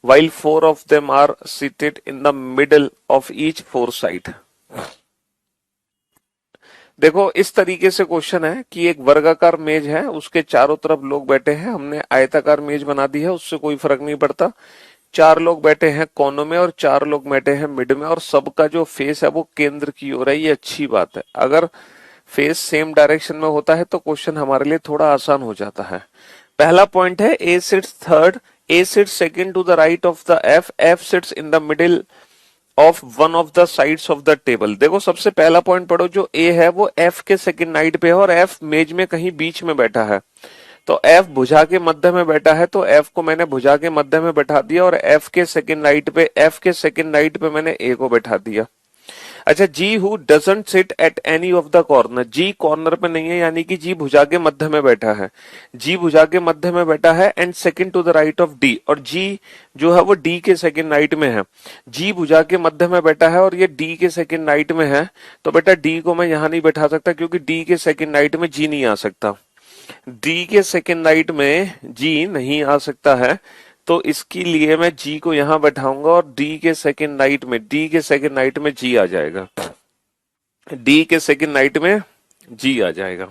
[SPEAKER 1] while four of them are seated in the middle of each four side. देखो इस तरीके से क्वेश्चन है कि एक वर्गाकार मेज है, उसके चारों तरफ लोग बैठे हैं, हमने आयताकार मेज बना दी है, उससे कोई फर्क नहीं पड़ता। चार लोग बैठे हैं कोनों में और चार लोग बैठे हैं मिड में, और सबका जो फेस है वो केंद्र की ओर है। ये अच्छी बात है, अगर फेस सेम डायरेक्शन में होता है तो क्वेश्चन हमारे लिए थोड़ा आसान हो जाता है। पहला पॉइंट है A sits third, A sits second to the right of the F, F sits in the middle of one of the sides of the table. देखो सबसे पहला पॉइंट पढ़ो, जो ए है वो एफ के सेकंड नाइट पे है और एफ मेज में कहीं बीच में बैठा है। तो एफ भुजा के मध्य में बैठा है, तो एफ को मैंने भुजा के मध्य में बैठा दिया, और एफ के सेकंड नाइट पे मैंने ए को बैठा दिया। अच्छा, G who doesn't sit at any of the corner, G corner पे नहीं है, यानी कि जी भुजा के मध्य में बैठा है, जी भुजा के मध्य में बैठा है, and second to the right of D, और जी जो है वो डी के सेकंड नाइट में है। जी भुजा के मध्य में बैठा है और ये डी के सेकंड नाइट में है, तो बेटा डी को मैं यहां नहीं बैठा सकता, क्योंकि डी के सेकंड नाइट में जी नहीं आ सकता, डी के सेकंड नाइट में जी नहीं आ सकता है। तो इसके लिए मैं जी को यहां बैठाऊंगा और डी के सेकंड नाइट में जी आ जाएगा, डी के सेकंड नाइट में जी आ जाएगा,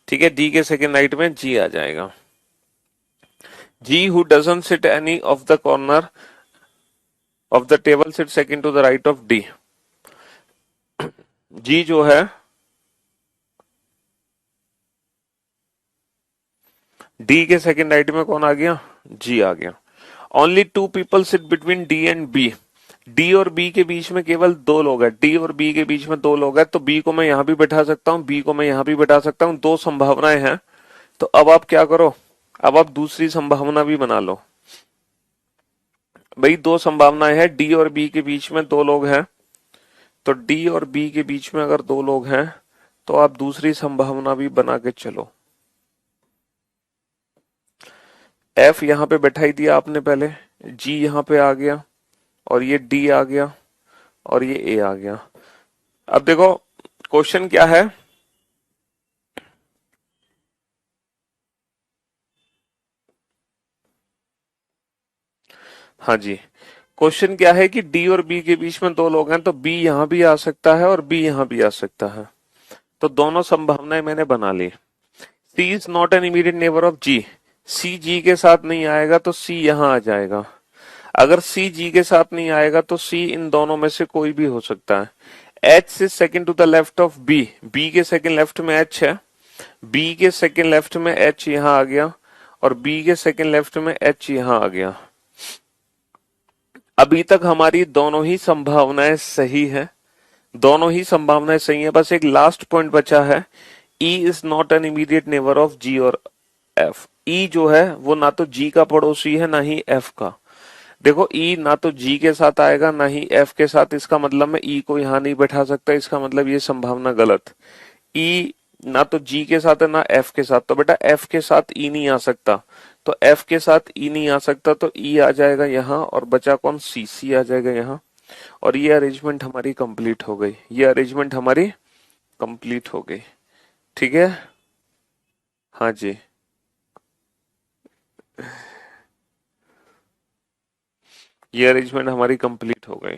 [SPEAKER 1] ठीक है, डी के सेकंड नाइट में जी आ जाएगा। G who doesn't sit any of the corner of the table sit second to the right of D. G जो है डी के सेकंड नाइट में कौन आ गया, जी आ गया। Only two people sit between D and B, D और बी के बीच में केवल दो लोग हैं, डी और बी के बीच में दो लोग हैं, तो बी को मैं यहां भी बैठा सकता हूं, बी को मैं यहां भी बैठा सकता हूं, दो संभावनाएं हैं। तो अब आप क्या करो, अब आप दूसरी संभावना भी बना लो। भाई दो संभावनाएं हैं, डी और बी के बीच में दो लोग हैं, तो डी और बी के बीच में अगर दो लोग हैं तो आप दूसरी संभावना भी बना के चलो। एफ यहां पे बैठा ही दिया आपने पहले, जी यहां पे आ गया, और ये डी आ गया, और ये ए आ गया। अब देखो क्वेश्चन क्या है, हाँ जी, क्वेश्चन क्या है कि डी और बी के बीच में दो लोग हैं, तो बी यहां भी आ सकता है और बी यहां भी आ सकता है, तो दोनों संभावनाएं मैंने बना ली। C is not an immediate neighbour of G, C G के साथ नहीं आएगा तो सी यहां आ जाएगा, अगर सी जी के साथ नहीं आएगा तो सी इन दोनों में से कोई भी हो सकता है। H is second to the left of B, B के सेकेंड लेफ्ट में एच है, बी के सेकेंड लेफ्ट में एच यहां आ गया, और बी के सेकेंड लेफ्ट में एच यहां आ गया। अभी तक हमारी दोनों ही संभावनाएं सही है, दोनों ही संभावनाएं सही है, बस एक लास्ट पॉइंट बचा है, E is not an immediate neighbour of G और एफ। ई जो है वो ना तो जी का पड़ोसी है ना ही एफ का। देखो ई ना तो जी के साथ आएगा ना ही एफ के साथ, इसका मतलब मैं ई को यहां नहीं बैठा सकता, इसका मतलब ये संभावना गलत। ई ना तो जी के साथ है ना एफ के साथ, तो बेटा एफ के साथ ई नहीं आ सकता, तो एफ के साथ ई नहीं आ सकता, तो ई आ जाएगा यहाँ, और बचा कौन, सी, सी आ जाएगा यहाँ, और ये अरेंजमेंट हमारी कंप्लीट हो गई, ये अरेंजमेंट हमारी कंप्लीट हो गई, ठीक है, हाँ जी। ये अरेंजमेंट हमारी कंप्लीट हो गई।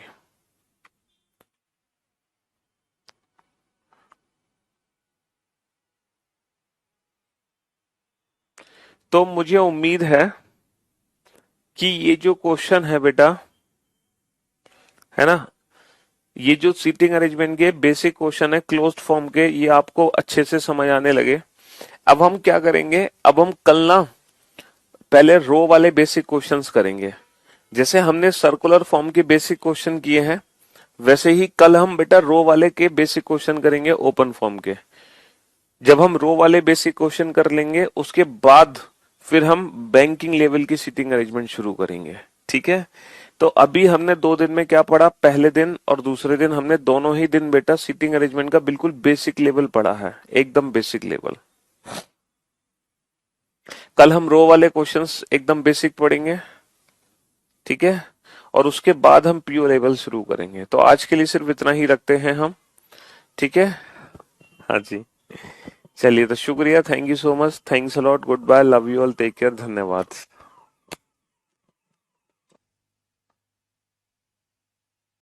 [SPEAKER 1] तो मुझे उम्मीद है कि ये जो क्वेश्चन है बेटा, है ना, ये जो सीटिंग अरेंजमेंट के बेसिक क्वेश्चन है क्लोज्ड फॉर्म के, ये आपको अच्छे से समझ आने लगे। अब हम क्या करेंगे, अब हम कल ना पहले रो वाले बेसिक क्वेश्चंस करेंगे, जैसे हमने सर्कुलर फॉर्म के बेसिक क्वेश्चन किए हैं, वैसे ही कल हम बेटा रो वाले के बेसिक क्वेश्चन करेंगे ओपन फॉर्म के। जब हम रो वाले बेसिक क्वेश्चन कर लेंगे उसके बाद फिर हम बैंकिंग लेवल की सीटिंग अरेंजमेंट शुरू करेंगे। ठीक है, तो अभी हमने 2 दिन में क्या पढ़ा, पहले दिन और दूसरे दिन हमने दोनों ही दिन बेटा सीटिंग अरेंजमेंट का बिल्कुल बेसिक लेवल पढ़ा है, एकदम बेसिक लेवल। कल हम रो वाले क्वेश्चंस एकदम बेसिक पढ़ेंगे। ठीक है, और उसके बाद हम पीओ लेवल शुरू करेंगे। तो आज के लिए सिर्फ इतना ही रखते हैं हम। ठीक है, हाँ जी, चलिए तो शुक्रिया, thank you so much, thanks a lot, good bye, love you all, take care, धन्यवाद।